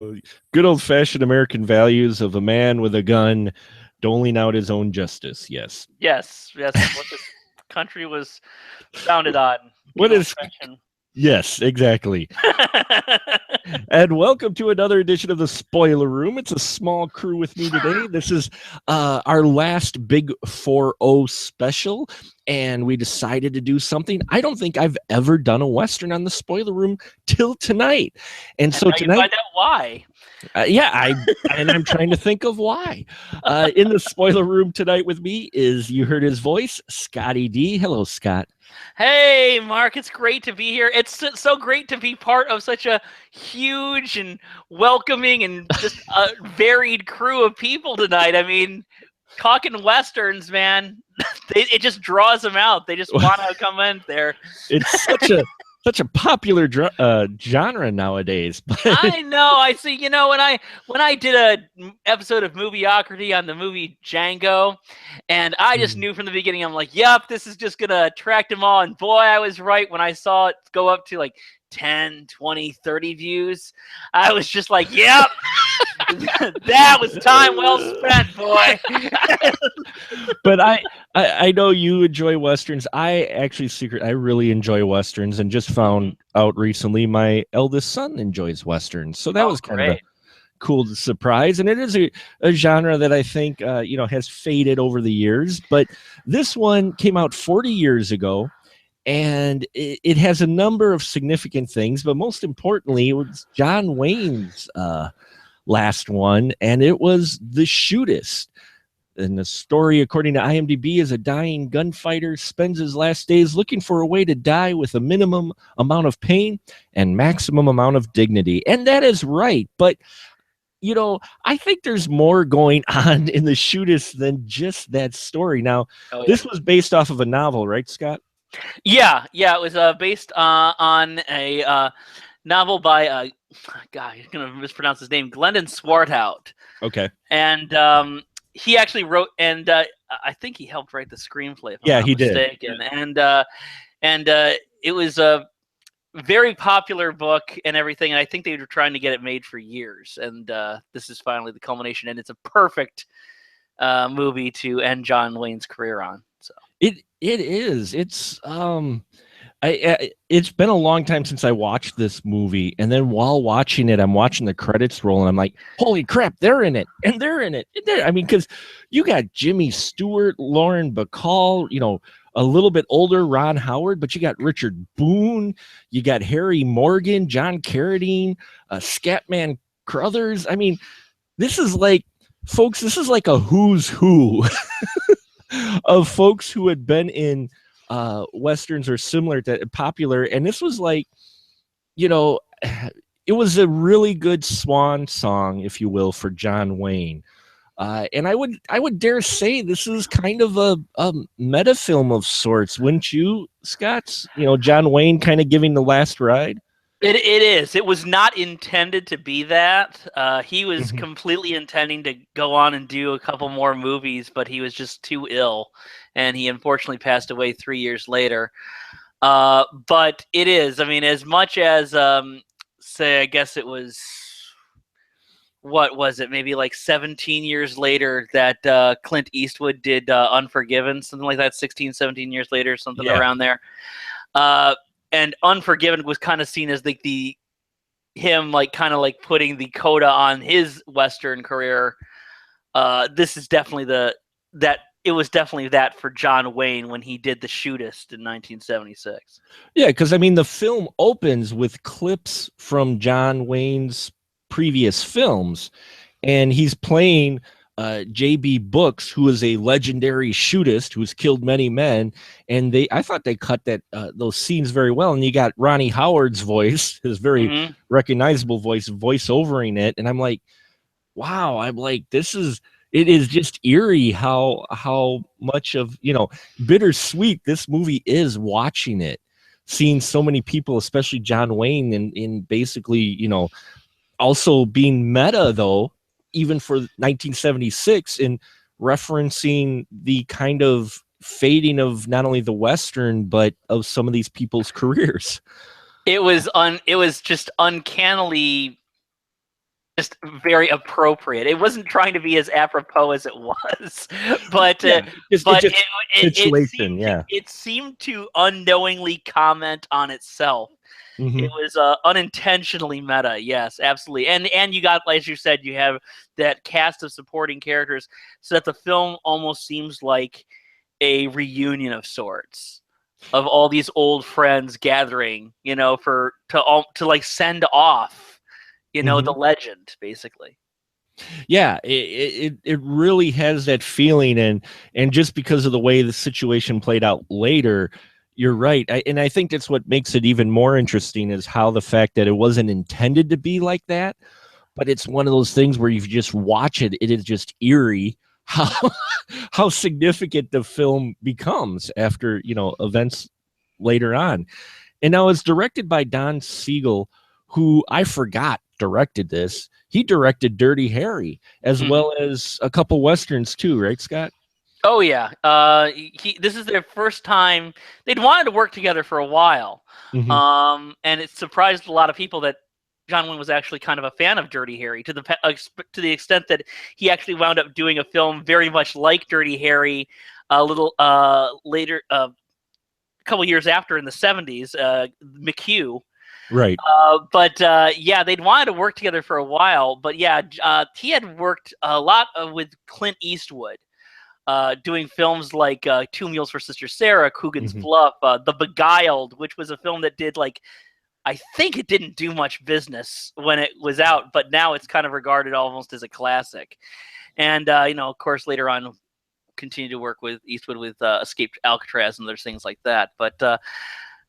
Good old-fashioned American values of a man with a gun doling out his own justice. Yes. Yes, yes, what this country was founded on. Good What old is fashioned. Yes, exactly. And welcome to another edition of the Spoiler Room. It's a small crew with me today. This is our last Big 4-0 special, and we decided to do something. I don't think I've ever done a Western on the Spoiler Room till tonight. And so Now you tonight, find out why. I'm trying to think of why. In the Spoiler Room tonight with me is, you heard his voice, Scotty D. Hello, Scott. Hey, Mark, it's great to be here. It's so great to be part of such a huge and welcoming and just a varied crew of people tonight. I mean, talking Westerns, man, it just draws them out. They just want to come in there. It's such a popular genre nowadays. I know. I see. You know, when I did a episode of Movieocracy on the movie Django, and I just knew from the beginning, I'm like, yep, this is just gonna attract them all. And boy, I was right when I saw it go up to like 10, 20, 30 views. I was just like, yep, that was time well spent, boy. But I know you enjoy Westerns. I really enjoy Westerns, and just found out recently my eldest son enjoys Westerns. So that was kind of a cool surprise. And it is a genre that I think, has faded over the years. But this one came out 40 years ago. And it has a number of significant things, but most importantly, it was John Wayne's last one, and it was The Shootist. And the story, according to IMDb, is a dying gunfighter spends his last days looking for a way to die with a minimum amount of pain and maximum amount of dignity. And that is right. But I think there's more going on in The Shootist than just that story. Now, This was based off of a novel, right, Scott? Yeah, it was based on a novel by God, I'm gonna mispronounce his name, Glendon Swarthout. Okay. And he actually wrote, and I think he helped write the screenplay. If I'm not mistaken. Did. And it was a very popular book and everything. And I think they were trying to get it made for years. And this is finally the culmination. And it's a perfect movie to end John Wayne's career on. So it is. It's it's been a long time since I watched this movie, and then while watching it, I'm watching the credits roll, and I'm like, "Holy crap, they're in it, and they're in it!" I mean, because you got Jimmy Stewart, Lauren Bacall, a little bit older Ron Howard, but you got Richard Boone, you got Harry Morgan, John Carradine, Scatman Crothers. I mean, this is like, folks, this is like a who's who of folks who had been in Westerns or similar to popular. And this was like, it was a really good swan song, if you will, for John Wayne. And I would dare say this is kind of a meta film of sorts, wouldn't you, Scott? John Wayne kind of giving the last ride. It is. It was not intended to be that. He was completely intending to go on and do a couple more movies, but he was just too ill, and he unfortunately passed away 3 years later. But it is. I mean, as much as, say, I guess it was, what was it? Maybe like 17 years later that Clint Eastwood did Unforgiven, something like that, 16, 17 years later, something around there. And Unforgiven was kind of seen as like him kind of putting the coda on his Western career. This is definitely it was definitely that for John Wayne when he did The Shootist in 1976. Yeah, because I mean the film opens with clips from John Wayne's previous films, and he's playing J.B. Brooks, who is a legendary shootist who's killed many men, and I thought they cut those scenes very well. And you got Ronnie Howard's voice, his very recognizable voice overing it, and I'm like, wow! I'm like, it is just eerie how much of bittersweet this movie is watching it, seeing so many people, especially John Wayne, in basically also being meta though. Even for 1976, in referencing the kind of fading of not only the Western, but of some of these people's careers. It was just uncannily very appropriate. It wasn't trying to be as apropos as it was, but Yeah, but just it situation. seemed to Yeah. unknowingly comment on itself. It Hmm. was unintentionally meta. Yes, absolutely. And you got, as you said, you have that cast of supporting characters, so that the film almost seems like a reunion of sorts of all these old friends gathering, to like send off, the Hmm. legend, basically. Yeah, it really has that feeling, and just because of the way the situation played out later, you're right. And I think that's what makes it even more interesting is how the fact that it wasn't intended to be like that, but it's one of those things where you just watch it, it is just eerie how how significant the film becomes after events later on. And now it's directed by Don Siegel, who I forgot directed this. He directed Dirty Harry as Mhm. well as a couple westerns too, right, Scott? Oh yeah. This is their first time. They'd wanted to work together for a while, Hmm. and it surprised a lot of people that John Wayne was actually kind of a fan of Dirty Harry, to the extent that he actually wound up doing a film very much like Dirty Harry a little later, a couple years after, in the 70s, McHugh. Right. But yeah, they'd wanted to work together for a while. But yeah, he had worked a lot with Clint Eastwood, doing films like Two Mules for Sister Sarah, Coogan's Hmm. Bluff, The Beguiled, which was a film that did, like, I think it didn't do much business when it was out, but now it's kind of regarded almost as a classic. And of course, later on, continued to work with Eastwood with Escaped Alcatraz and other things like that. But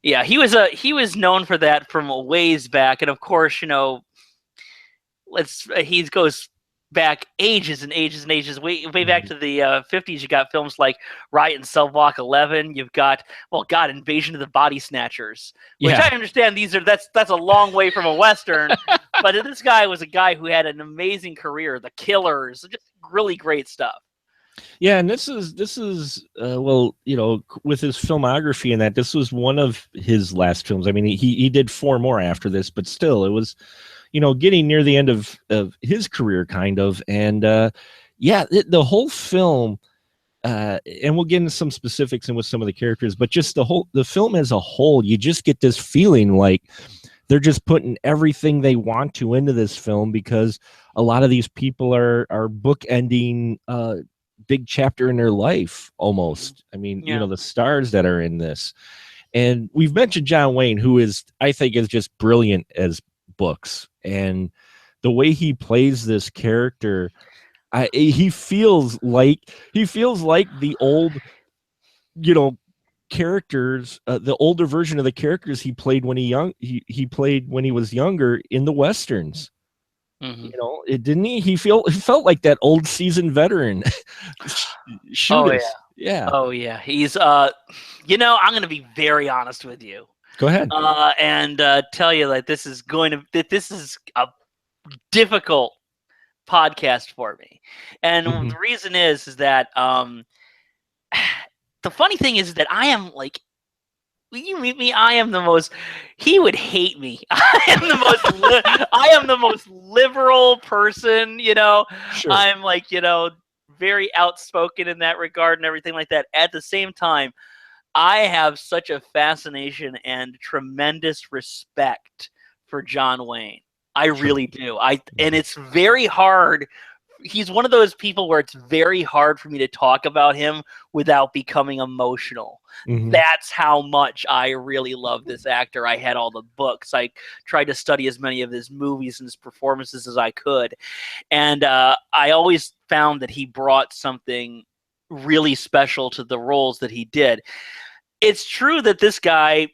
yeah, he was known for that from a ways back, and of course, he goes back ages and ages and ages, way back Hmm. to the 50s. You got films like Riot and Cell Block 11. You've got, well, God, Invasion of the Body Snatchers, which I Yeah. understand that's a long way from a western, but this guy was a guy who had an amazing career. The Killers, just really great stuff. Yeah, and this is well, with his filmography and that, this was one of his last films. I mean, he did four more after this, but still, it was getting near the end of his career, kind of. And yeah, the whole film, and we'll get into some specifics and with some of the characters, but just the film as a whole, you just get this feeling like they're just putting everything they want to into this film because a lot of these people are bookending big chapter in their life almost. I mean, Yeah. the stars that are in this. And we've mentioned John Wayne, who I think is just brilliant as books. And the way he plays this character, he feels like the old, you know, characters, the older version of the characters he played when he played when he was younger in the westerns. Hmm. It didn't he felt like that old seasoned veteran. Oh yeah. Shootist. Yeah. Oh yeah. He's I'm going to be very honest with you. Go ahead. And tell you that this is a difficult podcast for me, and Hmm. the reason is that the funny thing is that I am like, when you meet me, I am the most. He would hate me. I am the most liberal person. Sure. I'm like, very outspoken in that regard and everything like that. At the same time, I have such a fascination and tremendous respect for John Wayne. I Sure. really do. And it's very hard. He's one of those people where it's very hard for me to talk about him without becoming emotional. Hmm. That's how much I really love this actor. I had all the books. I tried to study as many of his movies and his performances as I could. And I always found that he brought something really special to the roles that he did. It's true that this guy,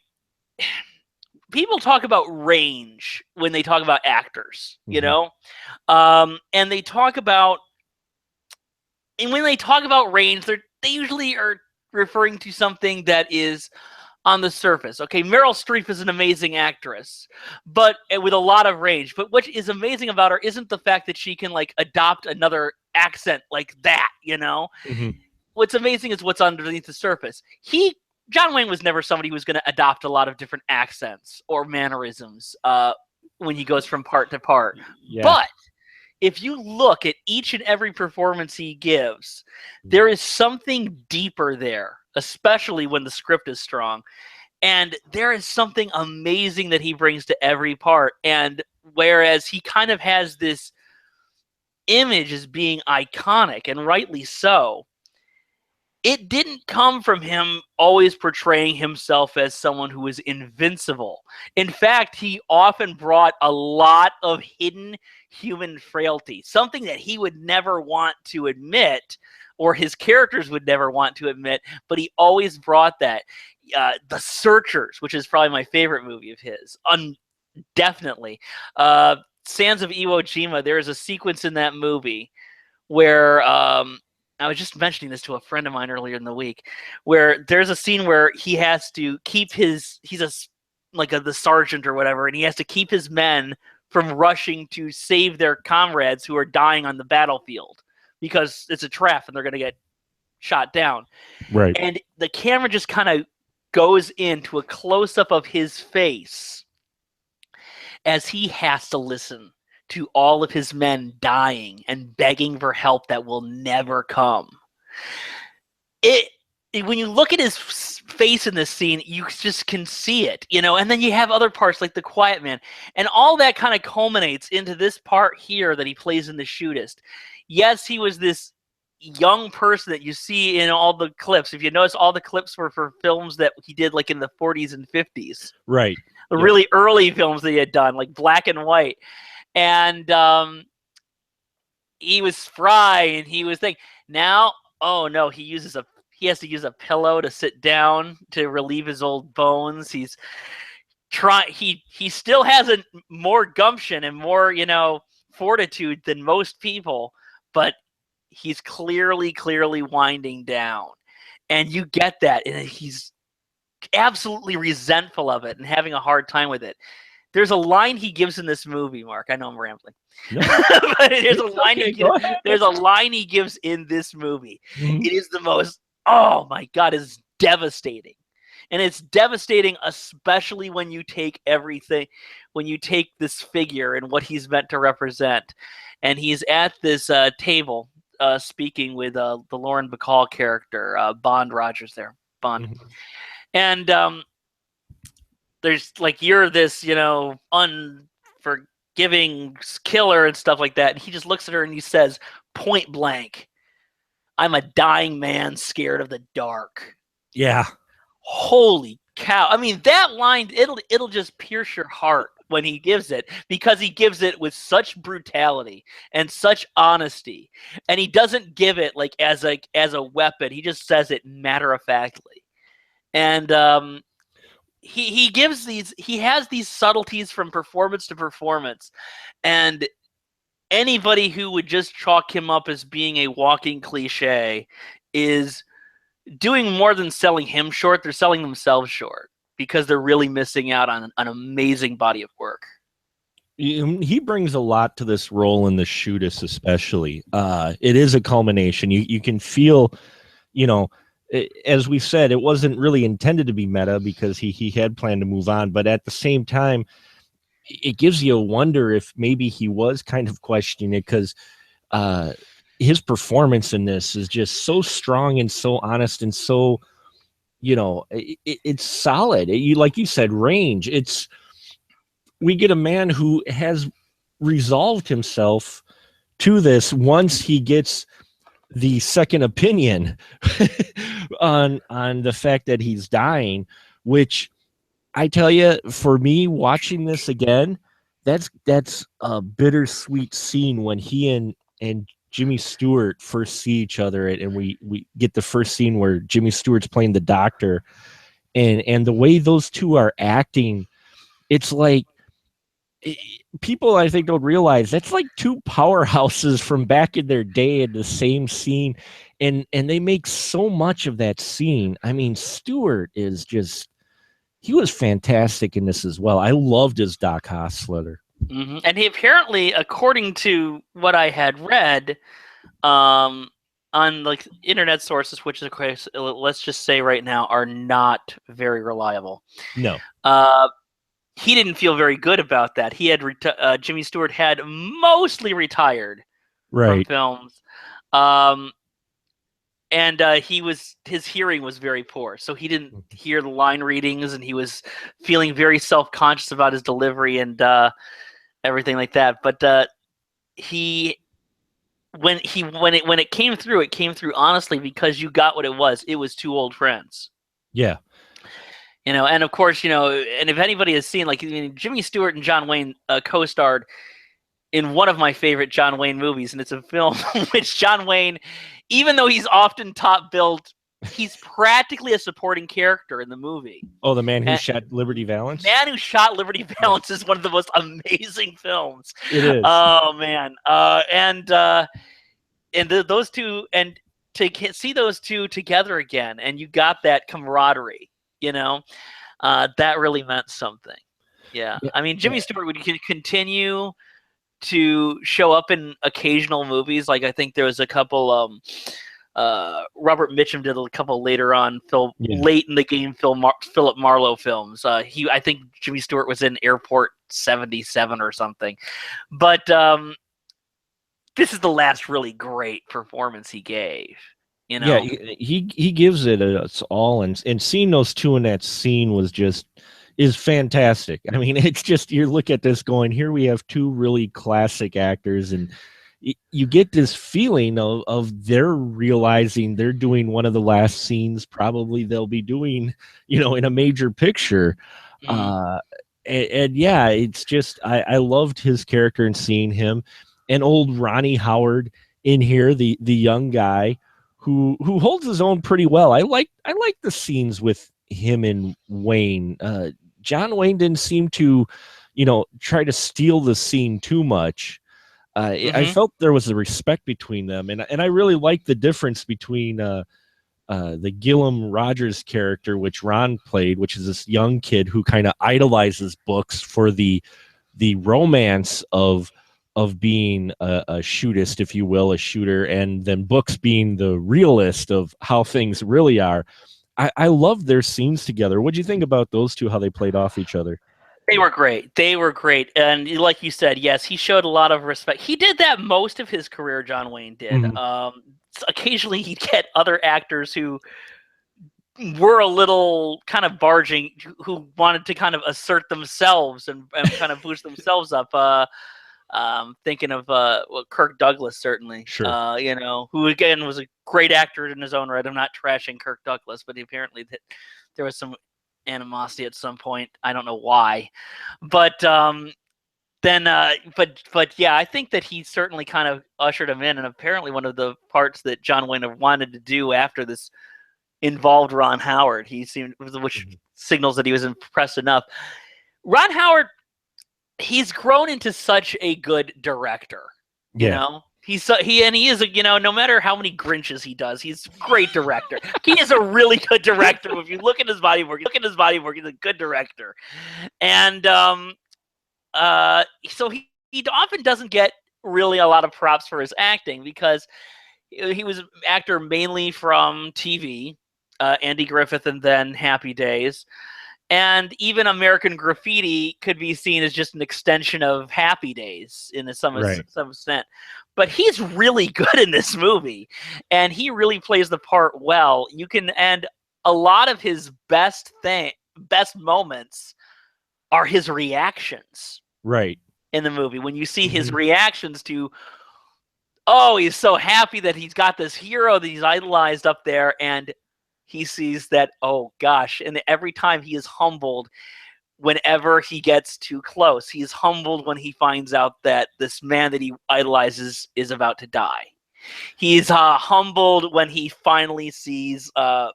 people talk about range when they talk about actors, Hmm. and they talk about, and when they talk about range, they usually are referring to something that is on the surface. Okay, Meryl Streep is an amazing actress, but with a lot of range. But what is amazing about her isn't the fact that she can like adopt another accent like that. Hmm. What's amazing is what's underneath the surface. John Wayne was never somebody who was going to adopt a lot of different accents or mannerisms when he goes from part to part. Yeah. But if you look at each and every performance he gives, there is something deeper there, especially when the script is strong. And there is something amazing that he brings to every part. And whereas he kind of has this image as being iconic, and rightly so, it didn't come from him always portraying himself as someone who was invincible. In fact, he often brought a lot of hidden human frailty, something that he would never want to admit, or his characters would never want to admit, but he always brought that. The Searchers, which is probably my favorite movie of his, definitely. Sands of Iwo Jima, there is a sequence in that movie where I was just mentioning this to a friend of mine earlier in the week, where there's a scene where he has to keep he's the sergeant or whatever, and he has to keep his men from rushing to save their comrades who are dying on the battlefield because it's a trap and they're going to get shot down. Right. And the camera just kind of goes into a close-up of his face as he has to listen to all of his men dying and begging for help that will never come. When you look at his face in this scene, you just can see it, and then you have other parts like The Quiet Man, and all that kind of culminates into this part here that he plays in The Shootist. Yes, he was this young person that you see in all the clips. If you notice, all the clips were for films that he did like in the 40s and 50s. Right. The really early films that he had done, like black and white. And he was spry, and he was thinking, now, oh no, he has to use a pillow to sit down to relieve his old bones. He still has more gumption and more, fortitude than most people, but he's clearly winding down. And you get that, and he's absolutely resentful of it and having a hard time with it. There's a line he gives in this movie, Mark. I know I'm rambling. No. But there's a line he gives in this movie. Mm-hmm. It is the most, oh my God, it's devastating. And it's devastating, especially when you take this figure and what he's meant to represent. And he's at this table speaking with the Lauren Bacall character, Bond Rogers there. Bond. Mm-hmm. And there's like, you're this, unforgiving killer and stuff like that. And he just looks at her and he says, point blank, I'm a dying man scared of the dark. Yeah. Holy cow. I mean, that line, it'll just pierce your heart when he gives it, because he gives it with such brutality and such honesty. And he doesn't give it like as a weapon. He just says it matter-of-factly. And he has these subtleties from performance to performance, and anybody who would just chalk him up as being a walking cliche is doing more than selling him short. They're selling themselves short, because they're really missing out on an amazing body of work. He brings a lot to this role in The Shootist, especially. It is a culmination. You can feel, as we said, it wasn't really intended to be meta, because he had planned to move on. But at the same time, it gives you a wonder if maybe he was kind of questioning it, because his performance in this is just so strong and so honest and so, it's solid. Like you said, range. We get a man who has resolved himself to this once he gets the second opinion on the fact that he's dying, which I tell you, for me watching this again, that's a bittersweet scene when he and Jimmy Stewart first see each other, and we get the first scene where Jimmy Stewart's playing the doctor, and the way those two are acting, it's like, people I think don't realize that's like two powerhouses from back in their day in the same scene, and they make so much of that scene. I mean, Stewart is just, he was fantastic in this as well. I loved his Doc Hostler. Mm-hmm. And he apparently, according to what I had read, on like internet sources, which of course, let's just say right now, are not very reliable. No. he didn't feel very good about that. He had Jimmy Stewart had mostly retired from Right. films, and his hearing was very poor, so he didn't hear the line readings, and he was feeling very self-conscious about his delivery and everything like that. But he when it came through, it came through honestly because you got what it was. It was two old friends. Yeah. And of course, and if anybody has seen, like, I mean, Jimmy Stewart and John Wayne co-starred in one of my favorite John Wayne movies, and it's a film in which John Wayne, even though he's often top billed, he's practically a supporting character in the movie. Oh, The Man Who Shot Liberty Valance? Man Who Shot Liberty Valance is one of the most amazing films. It is. Oh, man. Those two, and to see those two together again, and you got that camaraderie, that really meant something. Yeah. I mean, Jimmy Stewart would continue to show up in occasional movies. Like, I think there was a couple, Robert Mitchum did a couple later on, late in the game, Philip Marlowe films. I think Jimmy Stewart was in Airport 77 or something. But this is the last really great performance he gave. Yeah, he gives it its all, and seeing those two in that scene is fantastic. I mean, it's just, you look at this going, here we have two really classic actors, and you get this feeling of they're realizing they're doing one of the last scenes probably they'll be doing, in a major picture. And yeah, it's just, I loved his character and seeing him, and old Ronnie Howard in here, the young guy who holds his own pretty well. I like the scenes with him and Wayne. John Wayne didn't seem to, try to steal the scene too much. I felt there was a respect between them, and I really liked the difference between the Gillum Rogers character, which Ron played, which is this young kid who kind of idolizes books for the romance of being a shootist, if you will, a shooter, and then books being the realist of how things really are. I love their scenes together. What do you think about those two, how they played off each other? They were great. And like you said, yes, he showed a lot of respect. He did that most of his career, John Wayne did. Mm-hmm. Occasionally he'd get other actors who were a little kind of barging, who wanted to kind of assert themselves and kind of boost themselves up. Thinking of Kirk Douglas, certainly. Sure. Who again was a great actor in his own right. I'm not trashing Kirk Douglas, but apparently there was some animosity at some point. I don't know why, but yeah, I think that he certainly kind of ushered him in, and apparently one of the parts that John Wayne wanted to do after this involved Ron Howard. Which signals that he was impressed enough. Ron Howard, he's grown into such a good director. He is no matter how many Grinches he does, he's a great director. He is a really good director. If you look at his body work, he's a good director. And so he often doesn't get really a lot of props for his acting, because he was an actor mainly from TV, Andy Griffith and then Happy Days. And even American Graffiti could be seen as just an extension of Happy Days in some extent. But he's really good in this movie, and he really plays the part well. And a lot of his best moments are his reactions. Right. In the movie, when you see his reactions to, he's so happy that he's got this hero that he's idolized up there, and he sees that, oh gosh, and every time he is humbled whenever he gets too close. He's humbled when he finds out that this man that he idolizes is about to die. He's humbled when he finally sees death.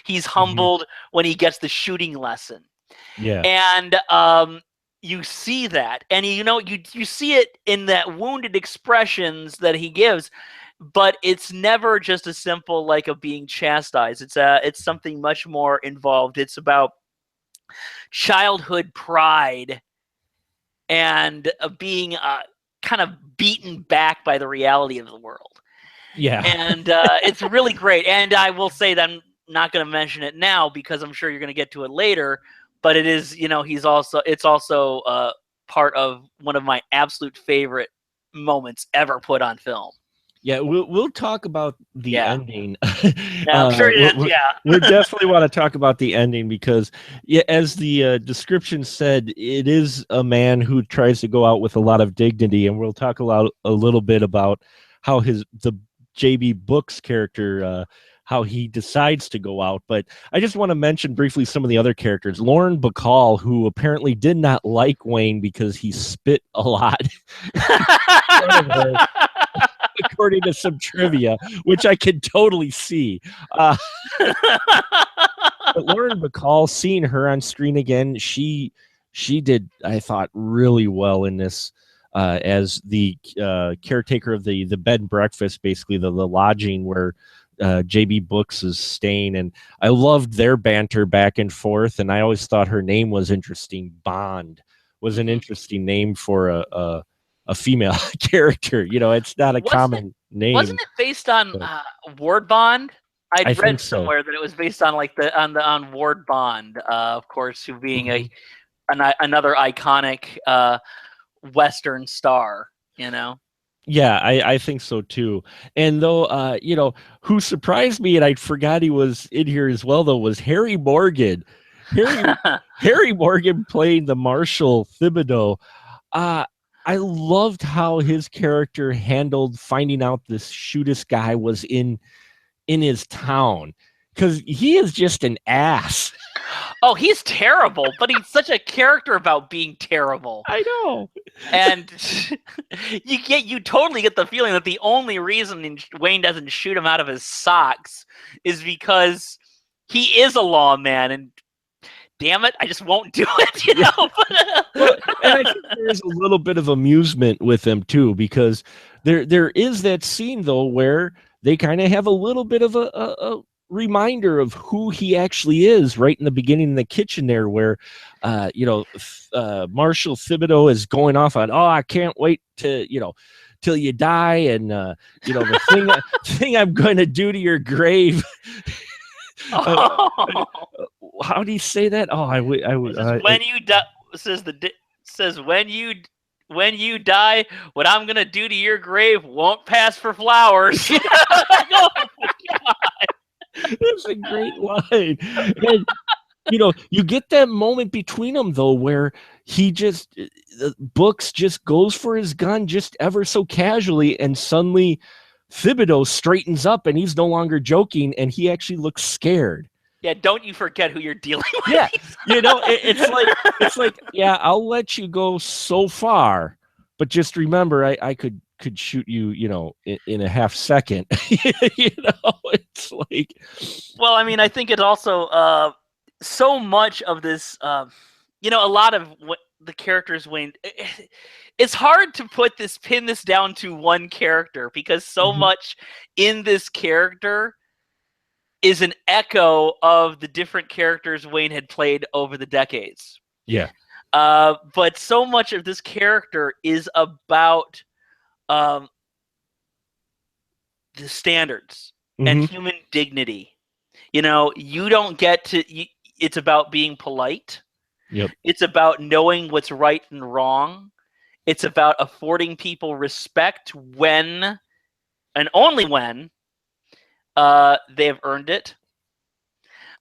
He's humbled when he gets the shooting lesson. Yeah. And you see that, and you see it in that wounded expressions that he gives. But it's never just a simple like of being chastised. It's something much more involved. It's about childhood pride and being kind of beaten back by the reality of the world. Yeah. And it's really great. And I will say that I'm not going to mention it now because I'm sure you're going to get to it later. but it is, it's also part of one of my absolute favorite moments ever put on film. Yeah, we'll talk about the ending. Yeah, I'm sure it ends. Yeah, we definitely want to talk about the ending because, yeah, as the description said, it is a man who tries to go out with a lot of dignity, and we'll talk a little bit about how the JB Books character. How he decides to go out. But I just want to mention briefly some of the other characters. Lauren Bacall, who apparently did not like Wayne because he spit a lot in front of her, according to some trivia, which I can totally see. But Lauren Bacall, seeing her on screen again, she did, I thought, really well in this. As the caretaker of the bed and breakfast, basically the lodging where JB Books is staying, and I loved their banter back and forth. And I always thought her name was interesting. Bond was an interesting name for a female character. It's not a common name. Wasn't it based on Ward Bond? I read so. somewhere that it was based on on Ward Bond, of course, who being another iconic Western star. Yeah, I think so too. And though, who surprised me, and I forgot he was in here as well, though, was Harry Morgan. Harry Morgan playing the Marshal Thibodeau. I loved how his character handled finding out this Shootist guy was in his town, because he is just an ass. Oh, he's terrible, but he's such a character about being terrible. I know. And you totally get the feeling that the only reason Wayne doesn't shoot him out of his socks is because he is a lawman, and damn it, I just won't do it, Well, and I think there's a little bit of amusement with him too, because there is that scene though where they kind of have a little bit of a reminder of who he actually is right in the beginning in the kitchen there, where Marshal Thibodeau is going off on, I can't wait to till you die, and the thing I'm going to do to your grave. How do you say that? When you die, says when you die, what I'm gonna do to your grave won't pass for flowers. Oh my God. That's a great line. And, you get that moment between them though, where he just Books just goes for his gun just ever so casually, and suddenly Thibodeau straightens up, and he's no longer joking, and he actually looks scared. Yeah, don't you forget who you're dealing with. Yeah, it's like, yeah, I'll let you go so far, but just remember, I could shoot you, in a half second. It's like. Well, I mean, I think it also so much of this, a lot of what the characters Wayne. It's hard to pin this down to one character, because so much in this character is an echo of the different characters Wayne had played over the decades. Yeah. But so much of this character is about the standards and human dignity. You don't get to. It's about being polite. Yep. It's about knowing what's right and wrong. It's about affording people respect when, and only when, they have earned it.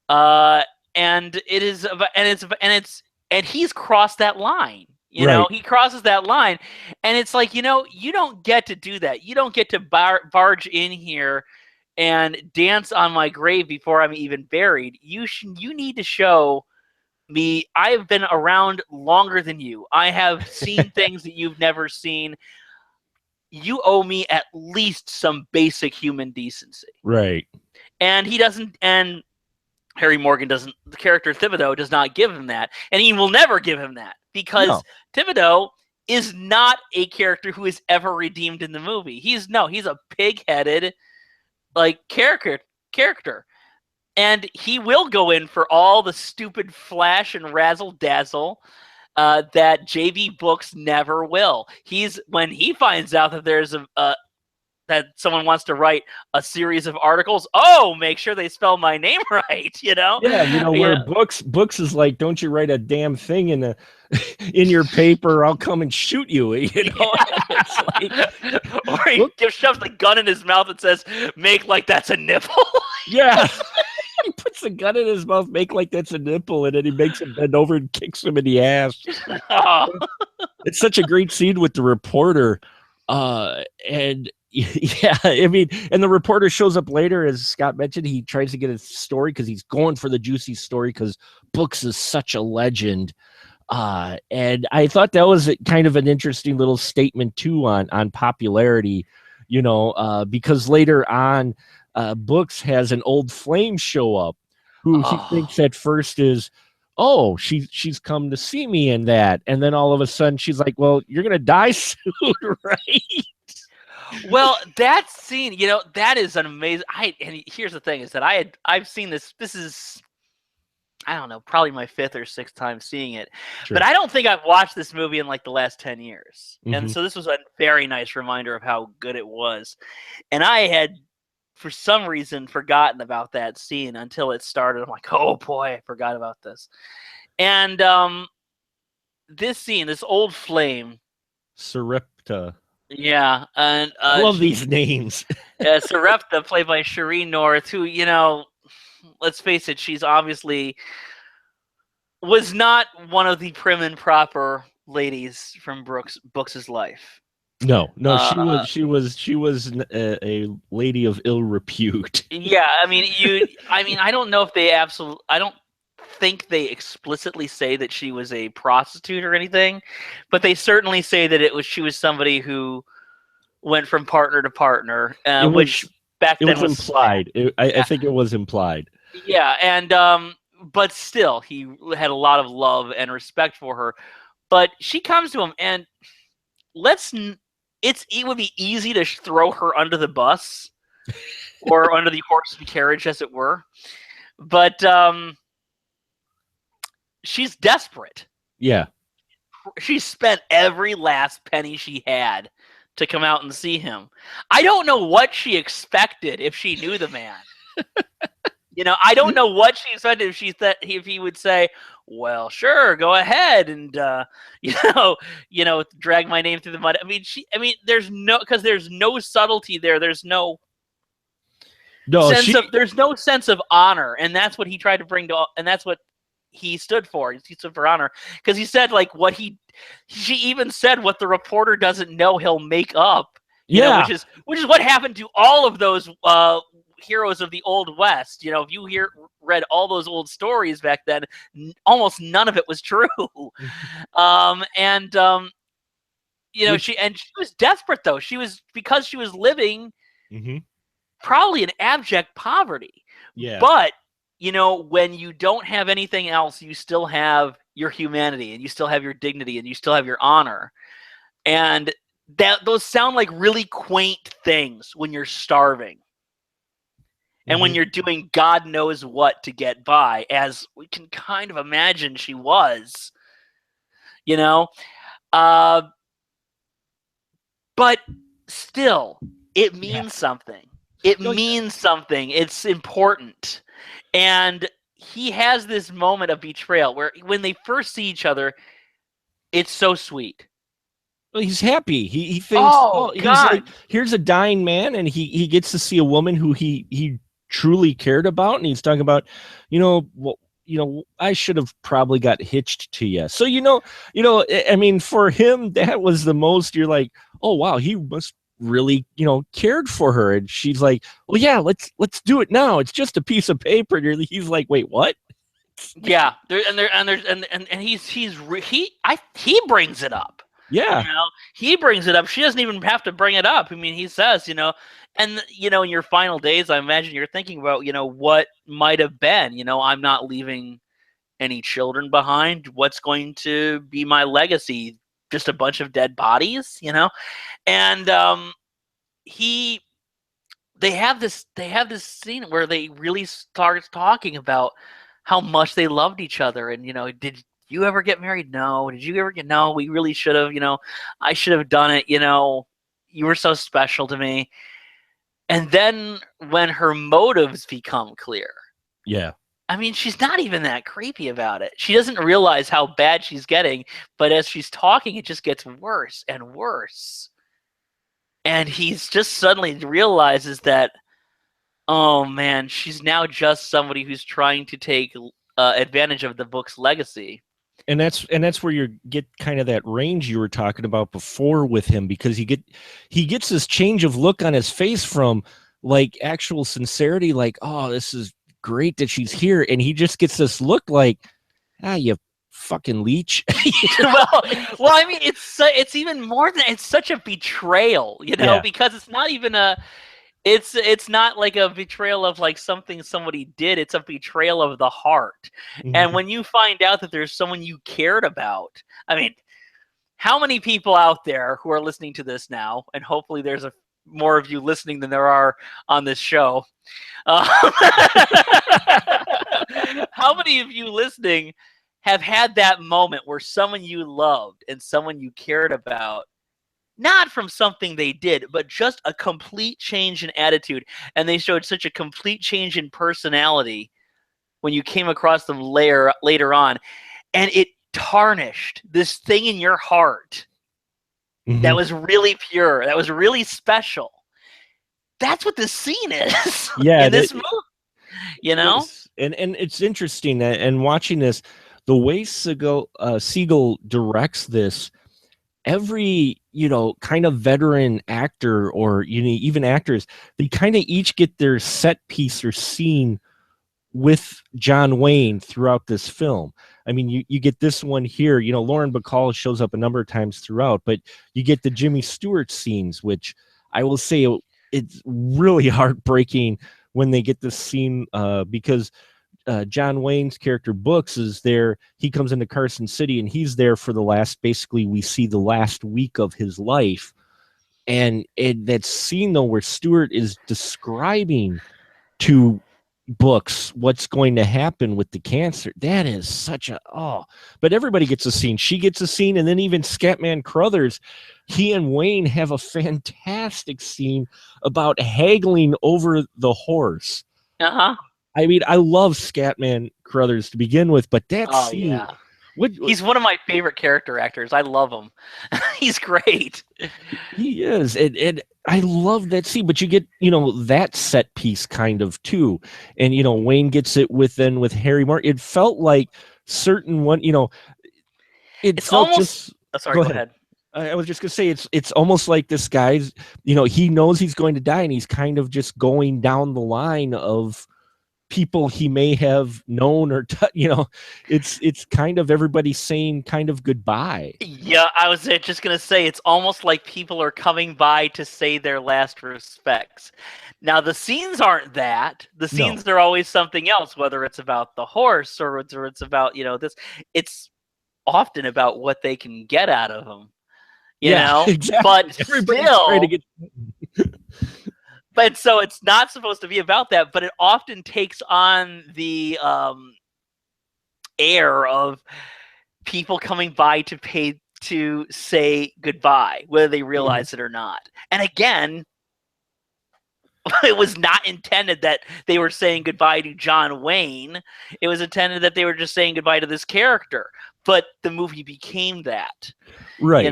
And it is about, and he's crossed that line. He crosses that line, and it's like, you don't get to do that. You don't get to barge in here and dance on my grave before I'm even buried. You need to show me I have been around longer than you. I have seen things that you've never seen. You owe me at least some basic human decency. Right. And he doesn't, and Harry Morgan doesn't, the character Thibodeau does not give him that. And he will never give him that, because Thibodeau is not a character who is ever redeemed in the movie. He's a pig-headed character. And he will go in for all the stupid flash and razzle-dazzle that JB Books never will. When he finds out that there's that someone wants to write a series of articles. Oh, make sure they spell my name right. Yeah, where books is like, don't you write a damn thing in in your paper, or I'll come and shoot you. It's like, or he shoves the gun in his mouth and says, "Make like that's a nipple." Yeah. He puts a gun in his mouth, make like that's a nipple, and then he makes him bend over and kicks him in the ass. It's such a great scene with the reporter. And yeah, I mean, and the reporter shows up later, as Scott mentioned. He tries to get a story because he's going for the juicy story because Books is such a legend. And I thought that was kind of an interesting little statement too on popularity, because later on, Books has an old flame show up who he thinks at first is, oh, she's come to see me in that. And then all of a sudden she's like, well, you're going to die soon, right? Well, that scene, that is an amazing. And here's the thing is that I've seen this. This is, I don't know, probably my 5th or 6th time seeing it. Sure. But I don't think I've watched this movie in like the last 10 years. Mm-hmm. And so this was a very nice reminder of how good it was. And I had, for some reason, forgotten about that scene until it started. I'm like, oh boy, I forgot about this. And this scene, this old flame, Sarepta. Yeah, and I love these names. Sarepta, played by Shereen North, who, let's face it, she's obviously was not one of the prim and proper ladies from Brooks's life. No, she was a lady of ill repute. Yeah, I mean, I don't know if I don't think they explicitly say that she was a prostitute or anything, but they certainly say that she was somebody who went from partner to partner, which back then was implied. I think it was implied. Yeah, and but still, he had a lot of love and respect for her. But she comes to him, and it would be easy to throw her under the bus or under the horse and carriage, as it were. But she's desperate. Yeah. She spent every last penny she had to come out and see him. I don't know what she expected if she knew the man. I don't know what she expected if he would say, well, sure, go ahead and drag my name through the mud. There's no subtlety there. There's no there's no sense of honor, and that's what he tried to bring to, and that's what he stood for. He stood for honor because he said she even said what the reporter doesn't know he'll make up. Which is what happened to all of those heroes of the Old West. If you read all those old stories back then, almost none of it was true. She was desperate though. Because she was living probably in abject poverty. Yeah. But when you don't have anything else, you still have your humanity, and you still have your dignity, and you still have your honor. And those sound like really quaint things when you're starving. And when you're doing God knows what to get by, as we can kind of imagine she was, but still, it means something. It means something. It's important. And he has this moment of betrayal where when they first see each other, it's so sweet. Well, he's happy. He thinks, he's like, here's a dying man, and he gets to see a woman who he truly cared about, and he's talking about, I should have probably got hitched to you. So for him, that was the most. You're like, oh wow, he must really cared for her. And she's like, well, yeah, let's do it now. It's just a piece of paper. And he's like, wait, what? Yeah, he brings it up. Yeah, he brings it up. She doesn't even have to bring it up. He says, and in your final days, I imagine you're thinking about, what might have been. I'm not leaving any children behind. What's going to be my legacy? Just a bunch of dead bodies, and they have this scene where they really start talking about how much they loved each other, and did you ever get married? No. Did you ever get? No. We really should have. I should have done it. You were so special to me. And then when her motives become clear, Yeah. I mean, she's not even that creepy about it. She doesn't realize how bad she's getting, but as she's talking, it just gets worse and worse. And he's just suddenly realizes that, oh man, she's now just somebody who's trying to take advantage of the book's legacy. And that's where you get kind of that range you were talking about before with him, because he gets this change of look on his face from like actual sincerity, like, oh, this is great that she's here, and he just gets this look like, you fucking leech. well, I mean, it's even more than, it's such a betrayal, Yeah. because it's not even it's not like a betrayal of like something somebody did. It's a betrayal of the heart. And when you find out that there's someone you cared about, I mean, how many people out there who are listening to this now, and hopefully there's more of you listening than there are on this show. How many of you listening have had that moment where someone you loved and someone you cared about, not from something they did, but just a complete change in attitude, and they showed such a complete change in personality when you came across them later on, and it tarnished this thing in your heart that was really pure, that was really special. That's what this scene is. Yeah, in this movie, And it's interesting, and watching this, the way Siegel directs this, every kind of veteran actor, or even actors, they kind of each get their set piece or scene with John Wayne throughout this film. I mean, you get this one here, Lauren Bacall shows up a number of times throughout, but you get the Jimmy Stewart scenes, which I will say it's really heartbreaking when they get this scene, because John Wayne's character Books is there. He comes into Carson City, and he's there for basically we see the last week of his life. And that scene though, where Stewart is describing to Books what's going to happen with the cancer, that is such but everybody gets a scene. She gets a scene, and then even Scatman Crothers, he and Wayne have a fantastic scene about haggling over the horse. I mean, I love Scatman Crothers to begin with, but that scene... Yeah. He's one of my favorite character actors. I love him. He's great. He is. And I love that scene, but you get, that set piece kind of too. And, Wayne gets it with Harry Martin. It felt like certain one, it's felt almost... sorry, go ahead. I was just going to say, it's almost like this guy's, he knows he's going to die, and he's kind of just going down the line of people he may have known, or it's kind of everybody saying kind of goodbye. Yeah, I was just gonna say, it's almost like people are coming by to say their last respects. Now the scenes aren't that. The scenes are always something else, whether it's about the horse or it's about this. It's often about what they can get out of them. You know, exactly. But everybody's still, trying to get... But so it's not supposed to be about that, but it often takes on the air of people coming by to say goodbye, whether they realize it or not. And again, it was not intended that they were saying goodbye to John Wayne. It was intended that they were just saying goodbye to this character. But the movie became that. Right.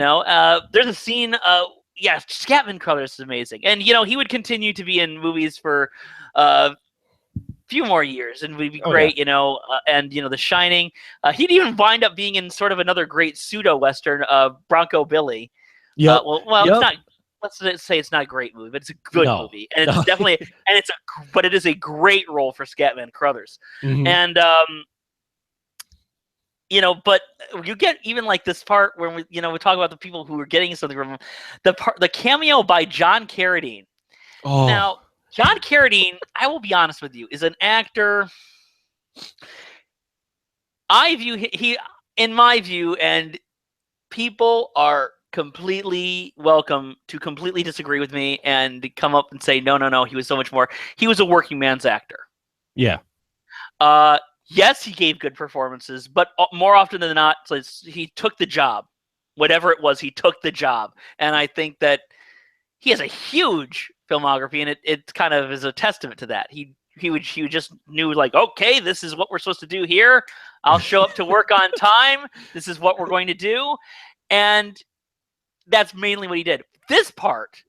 There's a scene... yeah, Scatman Crothers is amazing. And, he would continue to be in movies for a few more years, and would be great, and, The Shining. He'd even wind up being in sort of another great pseudo-Western, Bronco Billy. Yeah. It's not... Let's say it's not a great movie, but it's a good movie. And it's definitely... but it is a great role for Scatman Crothers. And... but you get even like this part where we talk about the people who are getting something from him. The cameo by John Carradine. Now, John Carradine, I will be honest with you, is an actor. I view he in my view, and people are completely welcome to completely disagree with me and come up and say, no, he was so much more. He was a working man's actor. Yeah. Yes, he gave good performances, but more often than not, he took the job. Whatever it was, he took the job. And I think that he has a huge filmography, and it kind of is a testament to that. He just knew, like, okay, this is what we're supposed to do here. I'll show up to work on time. This is what we're going to do, and that's mainly what he did. This part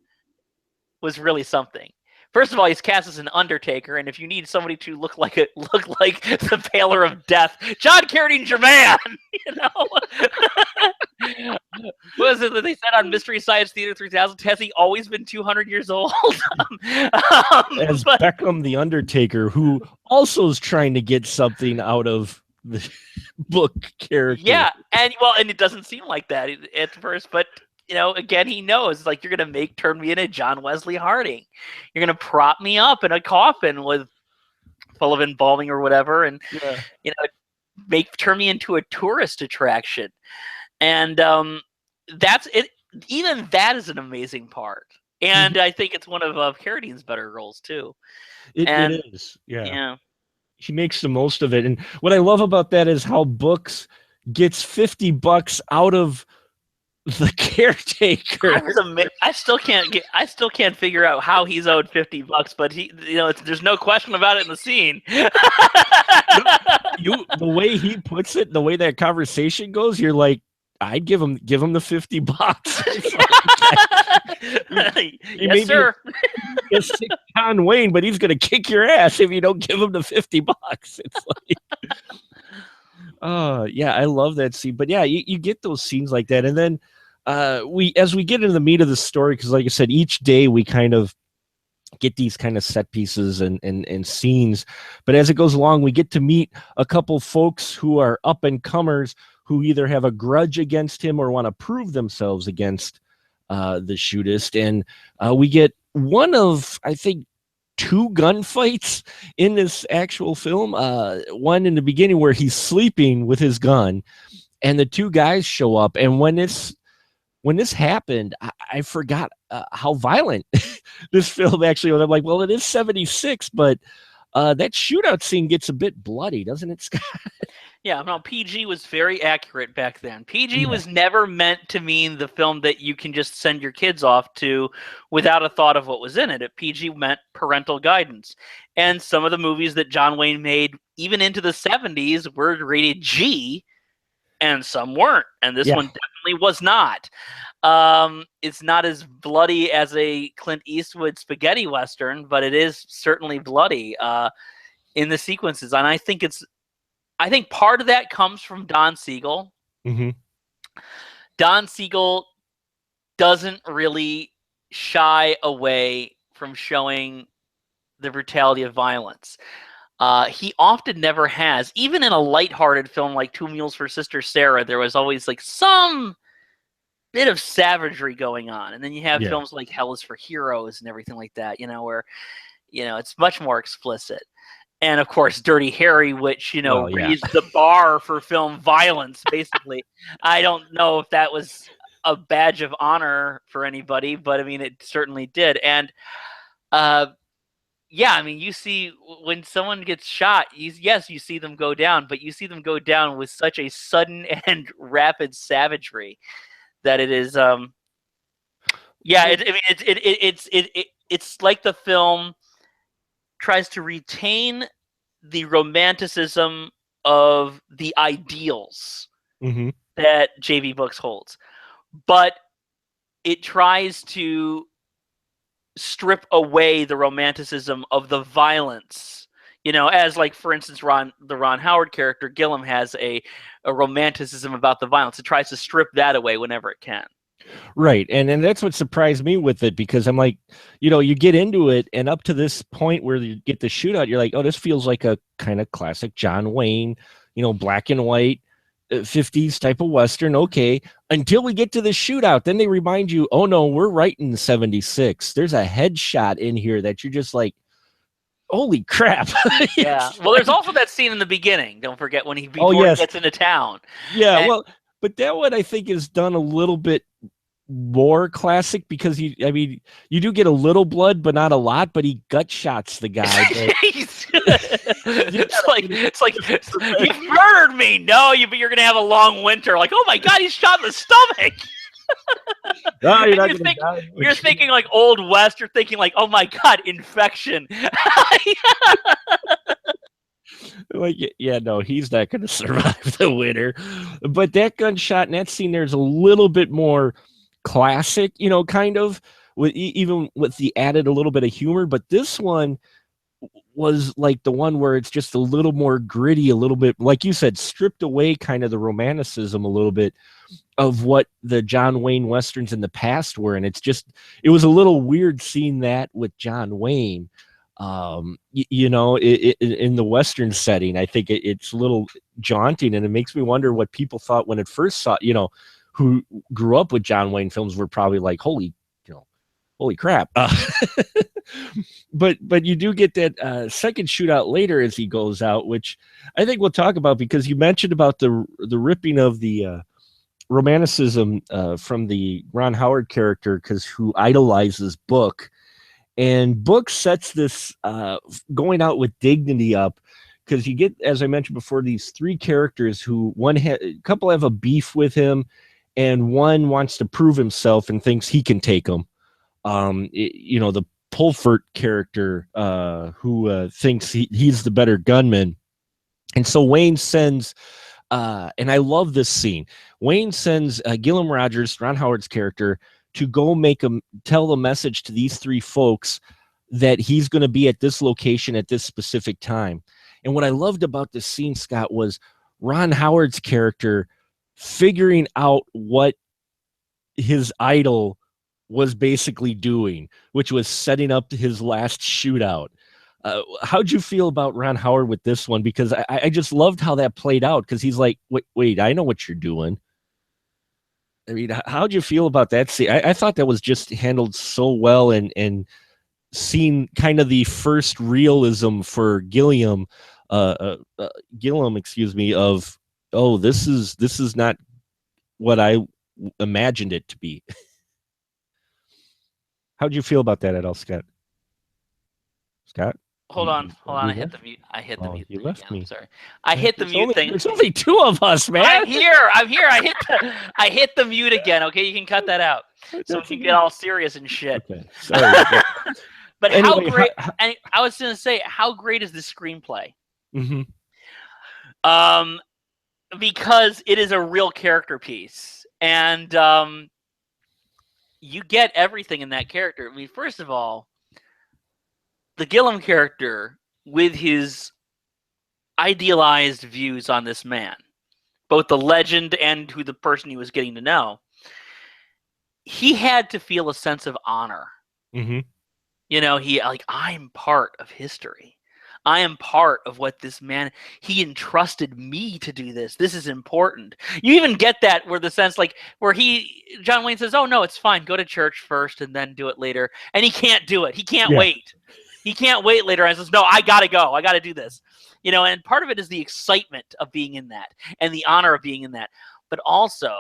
was really something. First of all, he's cast as an Undertaker, and if you need somebody to look like the Paler of Death, John Carradine's your man. You know, what was it that they said on Mystery Science Theater 3000? Has he always been 200 years old? As Beckham the Undertaker, who also is trying to get something out of the book character. Yeah, and it doesn't seem like that at first, but. You know, again, he knows, like, you're going to turn me into John Wesley Harding. You're going to prop me up in a coffin full of embalming or whatever, and, you know, turn me into a tourist attraction. And that's it. Even that is an amazing part. And I think it's one of Carradine's better roles, too. It is, yeah. He makes the most of it. And what I love about that is how Books gets $50 out of the caretaker. I still can't figure out how he's owed $50, but there's no question about it in the scene. The way he puts it, the way that conversation goes, you're like, I'd give him the $50. Yes, sir. It's John Wayne, but he's gonna kick your ass if you don't give him the $50. It's like, yeah, I love that scene. But yeah, you get those scenes like that, and then as we get into the meat of the story, because like I said, each day we kind of get these kind of set pieces and scenes, but as it goes along, we get to meet a couple folks who are up and comers who either have a grudge against him or want to prove themselves against the Shootist, and we get one of, I think, 2 gunfights in this actual film. One in the beginning where he's sleeping with his gun, and the 2 guys show up, and when this happened, I forgot how violent this film actually was. I'm like, well, it is 76, but that shootout scene gets a bit bloody, doesn't it, Scott? Yeah, no, PG was very accurate back then. PG was never meant to mean the film that you can just send your kids off to without a thought of what was in it. PG meant parental guidance. And some of the movies that John Wayne made, even into the 70s, were rated G, and some weren't. And this one definitely was not. It's not as bloody as a Clint Eastwood spaghetti western, but it is certainly bloody in the sequences. And I think part of that comes from Don Siegel. Mm-hmm. Don Siegel doesn't really shy away from showing the brutality of violence. He often never has. Even in a lighthearted film like Two Mules for Sister Sarah, there was always like some bit of savagery going on. And then you have films like Hell is for Heroes and everything like that, where, it's much more explicit. And of course, Dirty Harry, which, raised the bar for film violence, basically. I don't know if that was a badge of honor for anybody, but I mean, it certainly did. And, you see when someone gets shot, you see them go down, but you see them go down with such a sudden and rapid savagery that it is, it's like the film tries to retain the romanticism of the ideals that J.B. Books holds, but it tries to strip away the romanticism of the violence, as like, for instance, the Ron Howard character, Gillum, has a romanticism about the violence. It tries to strip that away whenever it can. Right. And that's what surprised me with it, because I'm like, you get into it, and up to this point where you get the shootout, you're like, oh, this feels like a kind of classic John Wayne, black and white 50s type of Western. Okay. Until we get to the shootout, then they remind you, oh no, we're right in 76. There's a headshot in here that you're just like, holy crap. Yeah. Well, there's also that scene in the beginning. Don't forget when he gets into town. Yeah. But that one I think is done a little bit more classic, because you do get a little blood, but not a lot. But he gut shots the guy. It's like you've murdered me. No, but you're gonna have a long winter. Like, oh my god, he's shot in the stomach. Oh, you're And not gonna die. you're thinking like Old West. You're thinking like, oh my God, infection. Like, yeah, no, he's not going to survive the winter. But that gunshot in that scene, there's a little bit more classic, kind of, with even with the added a little bit of humor. But this one was like the one where it's just a little more gritty, a little bit, like you said, stripped away kind of the romanticism a little bit of what the John Wayne Westerns in the past were. And it was a little weird seeing that with John Wayne. In the Western setting, I think it's a little jaunting, and it makes me wonder what people thought when it first saw, who grew up with John Wayne films were probably like, holy crap. But you do get that second shootout later as he goes out, which I think we'll talk about, because you mentioned about the ripping of the romanticism from the Ron Howard character, who idolizes Book. And Book sets this going out with dignity up, because you get, as I mentioned before, these three characters who a couple have a beef with him, and one wants to prove himself and thinks he can take them. The Pulford character who thinks he's the better gunman. And so Wayne sends, and I love this scene, Wayne sends Gillum Rogers, Ron Howard's character, to go tell the message to these three folks that he's going to be at this location at this specific time. And what I loved about this scene, Scott, was Ron Howard's character figuring out what his idol was basically doing, which was setting up his last shootout. How'd you feel about Ron Howard with this one? Because I just loved how that played out, because he's like, wait, I know what you're doing. I mean, how'd you feel about that scene? I thought that was just handled so well, and seeing kind of the first realism for Gillum, excuse me, of, oh, this is not what I imagined it to be. How'd you feel about that at all, Scott? Scott? Hold on. I hit the mute. You left me. Sorry. I hit the mute thing. There's only two of us, man. I'm here. I hit the mute again. Okay, you can cut that out, so we can get all serious and shit. Okay. Sorry. But anyway, how great? And I was going to say, how great is this screenplay? Mm-hmm. Because it is a real character piece, and you get everything in that character. I mean, first of all, the Gillum character, with his idealized views on this man, both the legend and who the person he was getting to know, he had to feel a sense of honor. Mm-hmm. I'm part of history. I am part of what this man, he entrusted me to do this. This is important. You even get that where the sense, like, where John Wayne says, oh, no, it's fine. Go to church first and then do it later. And he can't do it. He can't wait. He can't wait later. And says, no, I got to go. I got to do this. And part of it is the excitement of being in that and the honor of being in that. But also,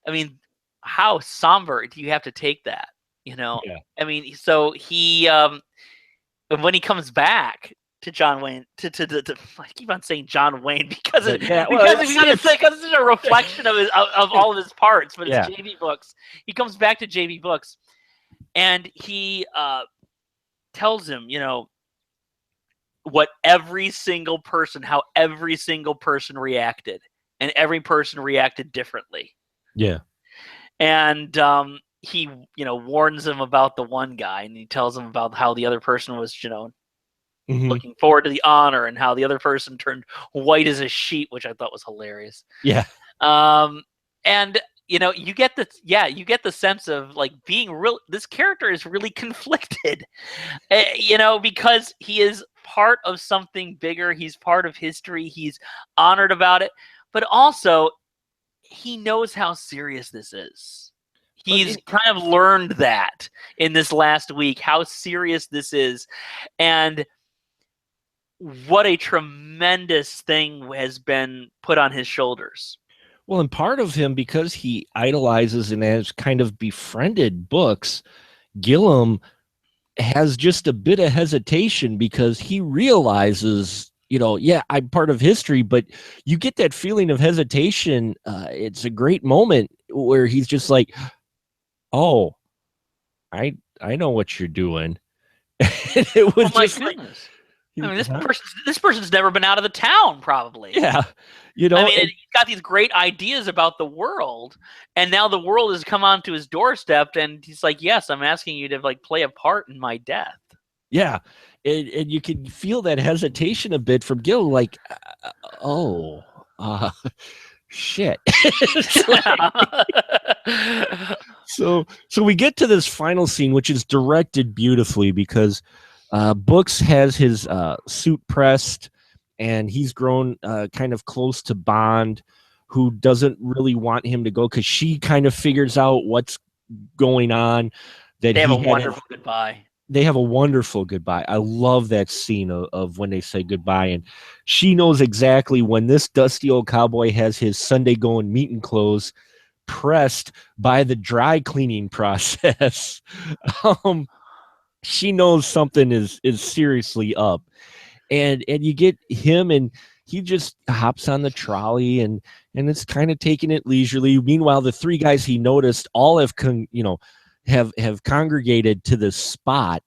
I mean, how somber do you have to take that? Yeah. I mean, so he, when he comes back to John Wayne, to I keep on saying John Wayne because it's a reflection of all of his parts, but it's J.B. Books. He comes back to J.B. Books, and he tells him, what every single person, how every single person reacted, and every person reacted differently. Yeah, and he, warns him about the one guy, and he tells him about how the other person was, mm-hmm. looking forward to the honor, and how the other person turned white as a sheet, which I thought was hilarious. Yeah. And you get the sense of like being real. This character is really conflicted, because he is part of something bigger. He's part of history. He's honored about it, but also he knows how serious this is. He's kind of learned that in this last week, how serious this is. And what a tremendous thing has been put on his shoulders. Well, and part of him, because he idolizes and has kind of befriended Books, Gillum has just a bit of hesitation, because he realizes, I'm part of history, but you get that feeling of hesitation. It's a great moment where he's just like, oh, I know what you're doing. And it was my just goodness. he, I mean, huh? this person's never been out of the town, probably. Yeah, I mean, he's got these great ideas about the world, and now the world has come onto his doorstep, and he's like, "Yes, I'm asking you to like play a part in my death." yeah, and you can feel that hesitation a bit from Gil, like, oh, shit. So we get to this final scene, which is directed beautifully because Books has his suit pressed, and he's grown kind of close to Bond, who doesn't really want him to go because she kind of figures out what's going on. That they have a wonderful goodbye. They have a wonderful goodbye. I love that scene of when they say goodbye, and she knows exactly when this dusty old cowboy has his Sunday going meeting clothes pressed by the dry cleaning process. She knows something is seriously up, and you get him, and he just hops on the trolley, and it's kind of taking it leisurely. Meanwhile, the three guys he noticed all have have congregated to this spot.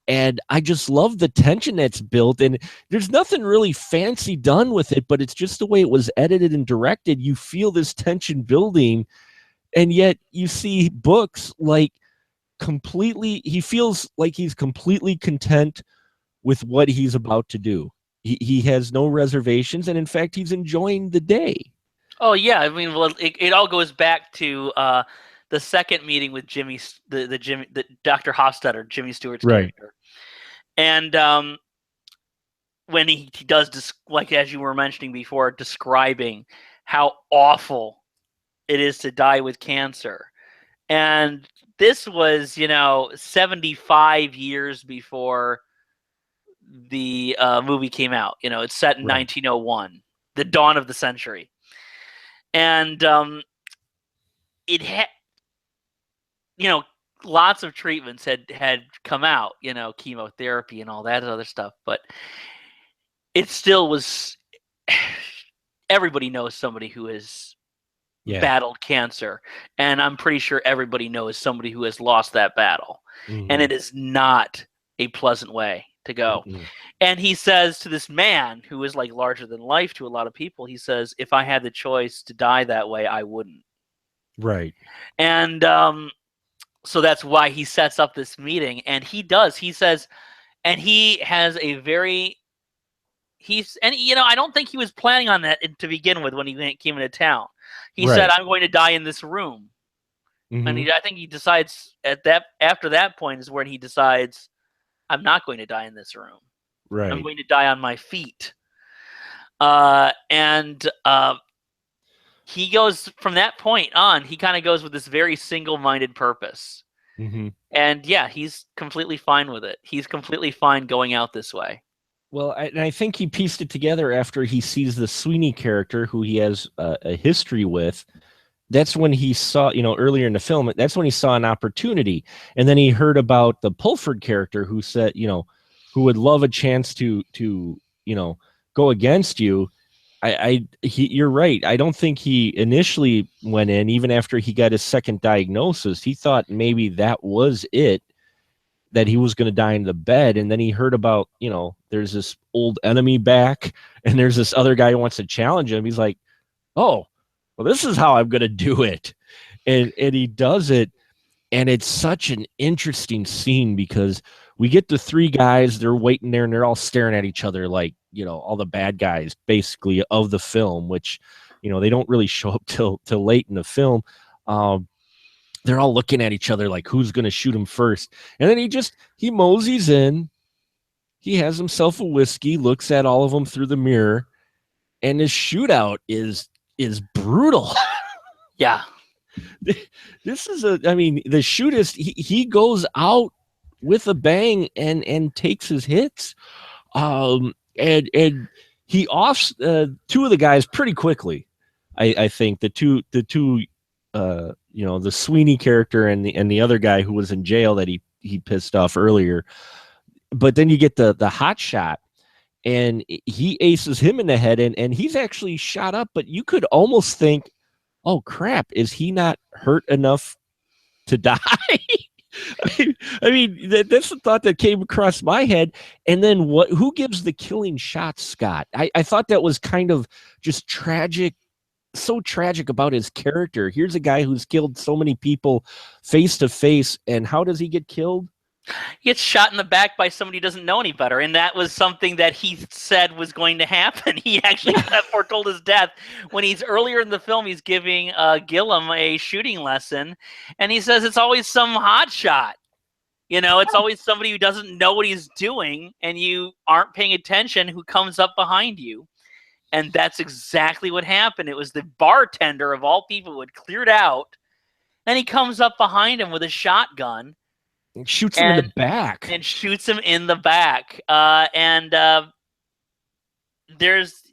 And I just love the tension that's built, and there's nothing really fancy done with it, but it's just the way it was edited and directed. You feel this tension building, and yet you see Books like he feels like he's completely content with what he's about to do. He has no reservations, and in fact, he's enjoying the day. Oh yeah, I mean, well, it all goes back to the second meeting with Jimmy, the Dr. Hofstadter, Jimmy Stewart's character, and when he does like as you were mentioning before, describing how awful it is to die with cancer, and this was 75 years before the movie came out. It's set in 1901, the dawn of the century, and it had. Lots of treatments had come out, chemotherapy and all that other stuff, but it still was. Everybody knows somebody who has battled cancer, and I'm pretty sure everybody knows somebody who has lost that battle, and it is not a pleasant way to go. And he says to this man who is like larger than life to a lot of people, he says, if I had the choice to die that way, I wouldn't. Right. And so that's why he sets up this meeting, and he says, and he has a very, I don't think he was planning on that to begin with when he came into town. He said, I'm going to die in this room. And I think he decides after that point is when he decides, I'm not going to die in this room. Right. I'm going to die on my feet. He goes from that point on, he kind of goes with this very single-minded purpose. And yeah, he's completely fine with it. He's completely fine going out this way. Well, I think he pieced it together after he sees the Sweeney character who he has a history with. That's when he saw, earlier in the film, that's when he saw an opportunity. And then he heard about the Pulford character who said, who would love a chance to go against you. You're right. I don't think he initially went in, even after he got his second diagnosis. He thought maybe that was it, that he was going to die in the bed. And then he heard about, there's this old enemy back, and there's this other guy who wants to challenge him. He's like, oh, well, this is how I'm going to do it. And he does it. And it's such an interesting scene because we get the three guys, they're waiting there, and they're all staring at each other like, all the bad guys basically of the film, which, they don't really show up till late in the film. They're all looking at each other like, who's going to shoot him first? And then he moseys in, he has himself a whiskey, looks at all of them through the mirror, and his shootout is brutal. Yeah. This is the Shootist, he goes out with a bang and takes his hits. And he offs two of the guys pretty quickly. I think the two the Sweeney character and the other guy who was in jail that he pissed off earlier. But then you get the hot shot, and he aces him in the head, and he's actually shot up, but you could almost think oh crap, is he not hurt enough to die? That's the thought that came across my head. And then who gives the killing shots, Scott? I thought that was kind of just tragic, so tragic about his character. Here's a guy who's killed so many people face to face, and how does he get killed? He gets shot in the back by somebody who doesn't know any better, and that was something that he said was going to happen. He actually kind of foretold his death when he's earlier in the film. He's giving Gillum a shooting lesson, and he says it's always some hot shot. It's always somebody who doesn't know what he's doing, and you aren't paying attention, who comes up behind you. And that's exactly what happened. It was the bartender, of all people, who had cleared out, and he comes up behind him with a shotgun. Shoots him in the back. And shoots him in the back. There's,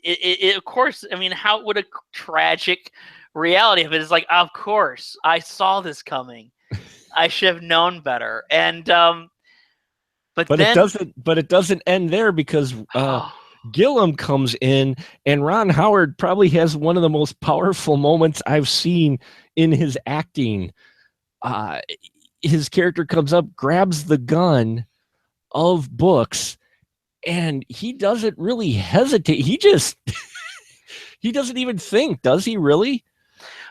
of course, how would a tragic reality of it is like, of course, I saw this coming. I should have known better. And but then, it doesn't end there, because Gillum comes in, and Ron Howard probably has one of the most powerful moments I've seen in his acting. His character comes up, grabs the gun of Books, and he doesn't really hesitate. He just he doesn't even think, does he really?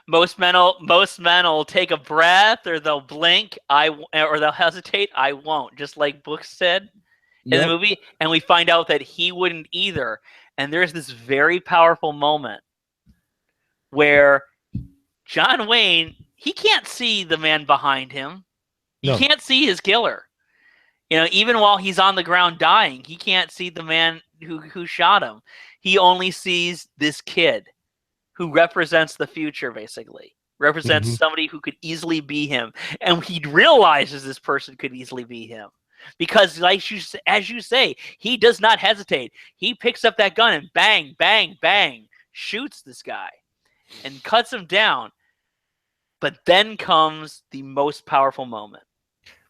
Most men will take a breath, or they'll blink, or they'll hesitate. I won't, just like Books said in the movie, and we find out that he wouldn't either. And there's this very powerful moment where John Wayne, he can't see the man behind him. He can't see his killer. Even while he's on the ground dying, he can't see the man who shot him. He only sees this kid who represents the future, basically. Represents somebody who could easily be him. And he realizes this person could easily be him. Because, as you say, he does not hesitate. He picks up that gun and bang, bang, bang, shoots this guy and cuts him down. But then comes the most powerful moment,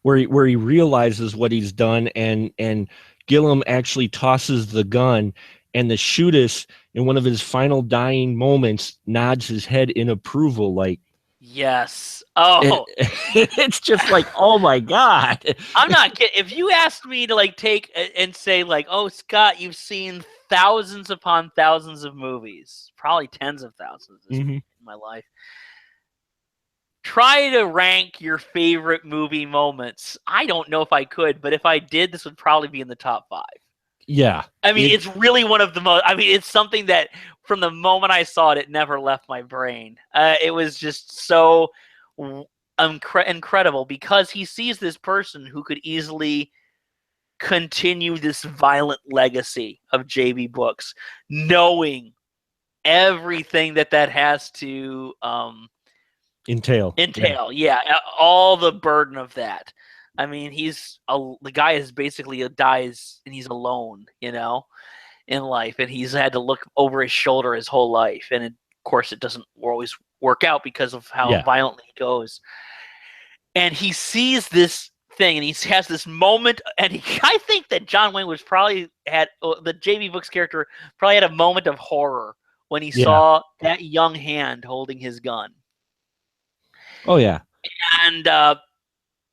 where he realizes what he's done, and Gillum actually tosses the gun, and the Shootist, in one of his final dying moments, nods his head in approval, like, yes. Oh, it's just like, oh my God. I'm not kidding. If you asked me to take and say oh, Scott, you've seen thousands upon thousands of movies, probably tens of thousands in my life. Try to rank your favorite movie moments. I don't know if I could, but if I did, this would probably be in the top 5. Yeah. It's really one of the most, it's something that from the moment I saw it, it never left my brain. It was just so incredible, because he sees this person who could easily continue this violent legacy of J.B. Books, knowing everything that has to entail. Yeah, all the burden of that. The guy is basically dies, and he's alone, in life, and he's had to look over his shoulder his whole life, and of course it doesn't always work out because of how violently he goes. And he sees this thing, and he has this moment, and I think that John Wayne was probably the J.B. Books character probably had a moment of horror when he saw that young hand holding his gun. Oh yeah. And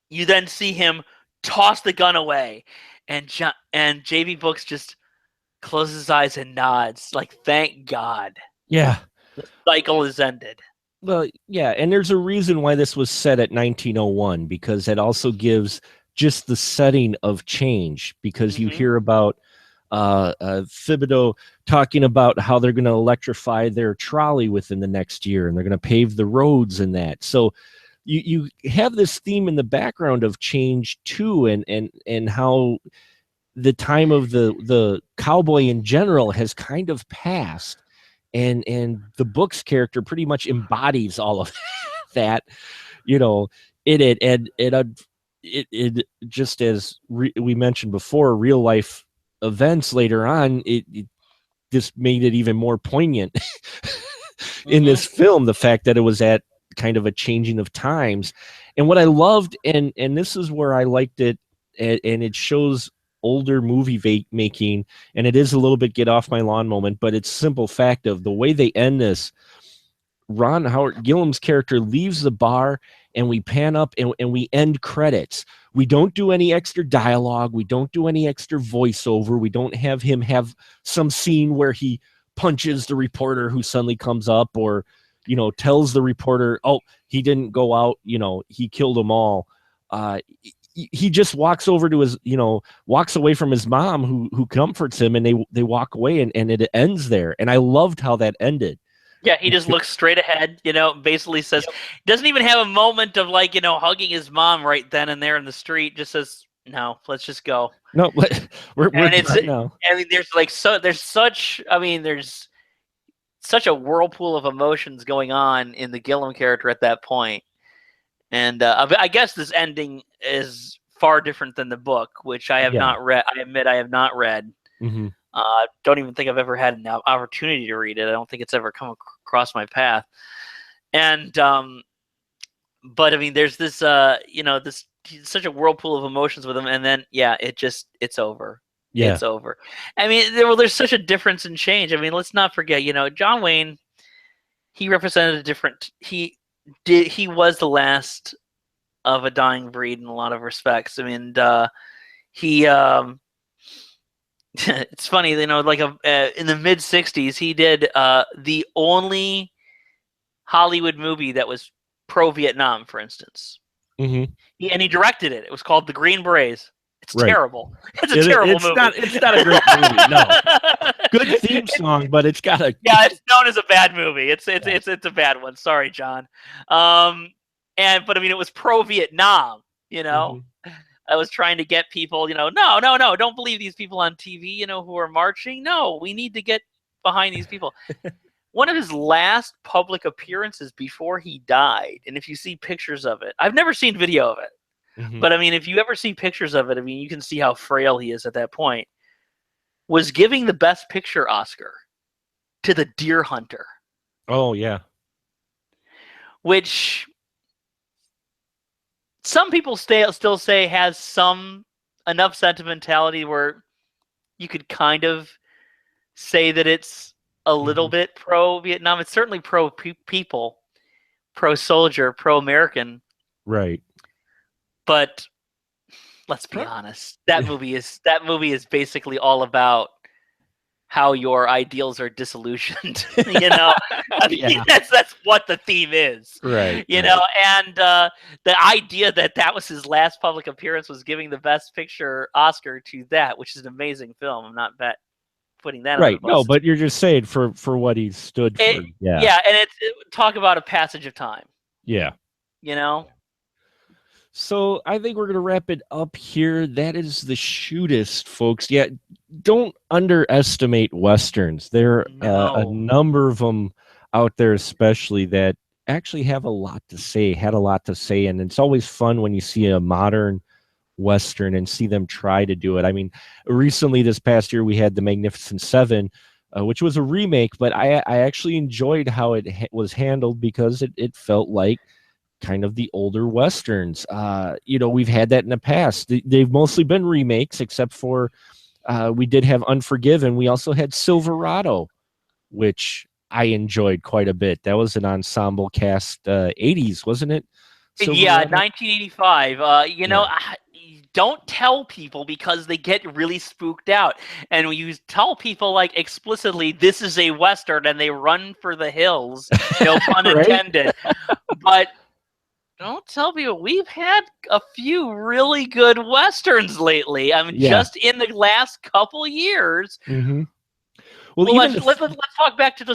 you then see him toss the gun away, and J.B. Books just closes his eyes and nods, like, thank God. Yeah. The cycle is ended. Well, yeah, and there's a reason why this was set at 1901, because it also gives just the setting of change, because you hear about Thibodeau talking about how they're going to electrify their trolley within the next year, and they're going to pave the roads and that. So you have this theme in the background of change too, and how the time of the cowboy in general has kind of passed, and the Books character pretty much embodies all of that. It just, as we mentioned before, real life events later on, it just made it even more poignant in this film, the fact that it was at kind of a changing of times. And what I loved, and this is where I liked it, and it shows older movie making, and it is a little bit get off my lawn moment, but it's simple fact of the way they end this. Ron Howard Gillum's character leaves the bar, and we pan up and we end credits. We don't do any extra dialogue. We don't do any extra voiceover. We don't have him have some scene where he punches the reporter who suddenly comes up, or, tells the reporter, oh, he didn't go out, he killed them all. He just walks over to his, walks away from his mom who comforts him, and they walk away, and it ends there. And I loved how that ended. Yeah, he just looks straight ahead, basically says, doesn't even have a moment of hugging his mom right then and there in the street, just says, no, let's just go. No, we're done now. I mean, there's such a whirlpool of emotions going on in the Gillum character at that point. And I guess this ending is far different than the book, which I have not read. I admit I have not read. Mm-hmm. Don't even think I've ever had an opportunity to read it. I don't think it's ever come across my path. And but I mean, there's this this such a whirlpool of emotions with him, and then it's over. Yeah, it's over. I mean, there's such a difference in change. I mean, let's not forget, John Wayne, he represented a different. He was the last of a dying breed in a lot of respects. I mean, he. It's funny, in the mid '60s, he did the only Hollywood movie that was pro-Vietnam, for instance. Mm-hmm. And he directed it. It was called The Green Berets. It's terrible. It's a terrible movie. It's not a great movie. No, good theme song, but it's got a it's known as a bad movie. It's a bad one. Sorry, John. But I mean, it was pro-Vietnam. Mm-hmm. I was trying to get people, no, don't believe these people on TV, who are marching. No, we need to get behind these people. One of his last public appearances before he died, and if you see pictures of it, I've never seen video of it, mm-hmm. but I mean, if you ever see pictures of it, I mean, you can see how frail he is at that point, was giving the Best Picture Oscar to The Deer Hunter. Oh, yeah. Which some people still say has enough sentimentality where you could kind of say that it's a little bit pro-Vietnam. It's certainly pro-people, pro-soldier, pro-American. Right. But let's be honest. That movie is basically all about how your ideals are disillusioned. I mean, that's what the theme is. Right. And the idea that was his last public appearance was giving the Best Picture Oscar to that, which is an amazing film. I'm not putting that right. on the bus. No, but you're just saying for what he stood for. Yeah, and talk about a passage of time. Yeah. So I think we're going to wrap it up here. That is the Shootist, folks. Yeah, don't underestimate Westerns. There are a number of them out there, especially that actually have a lot to say, and it's always fun when you see a modern Western and see them try to do it. I mean, recently this past year, we had The Magnificent Seven, which was a remake, but I actually enjoyed how it was handled because it felt like kind of the older Westerns. We've had that in the past. They've mostly been remakes, except for we did have Unforgiven. We also had Silverado, which I enjoyed quite a bit. That was an ensemble cast, 80s, wasn't it? Silverado? Yeah, 1985. Don't tell people because they get really spooked out. And when you tell people explicitly, this is a Western, and they run for the hills, no pun intended. But don't tell people we've had a few really good Westerns lately. I mean, just in the last couple years. Mm-hmm. Well, let's talk back to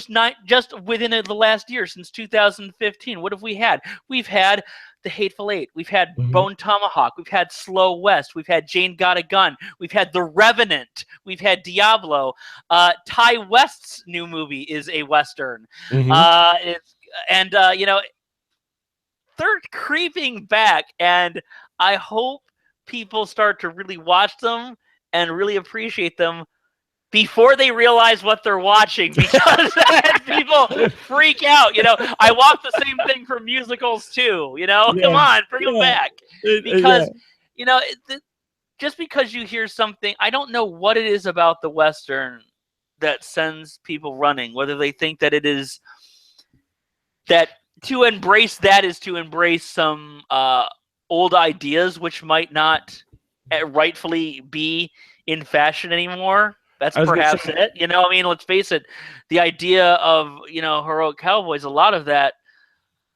just within the last year, since 2015. What have we had? We've had The Hateful Eight. We've had Bone Tomahawk. We've had Slow West. We've had Jane Got a Gun. We've had The Revenant. We've had Diablo. Ty West's new movie is a Western. They're creeping back, and I hope people start to really watch them and really appreciate them before they realize what they're watching, because people freak out. I want the same thing for musicals too. Come on, bring them back. Because just because you hear something, I don't know what it is about the Western that sends people running, whether they think that it is that to embrace that is to embrace some old ideas which might not rightfully be in fashion anymore. That's I was gonna perhaps say, it. You know, I mean, let's face it, the idea of, you know, heroic cowboys, a lot of that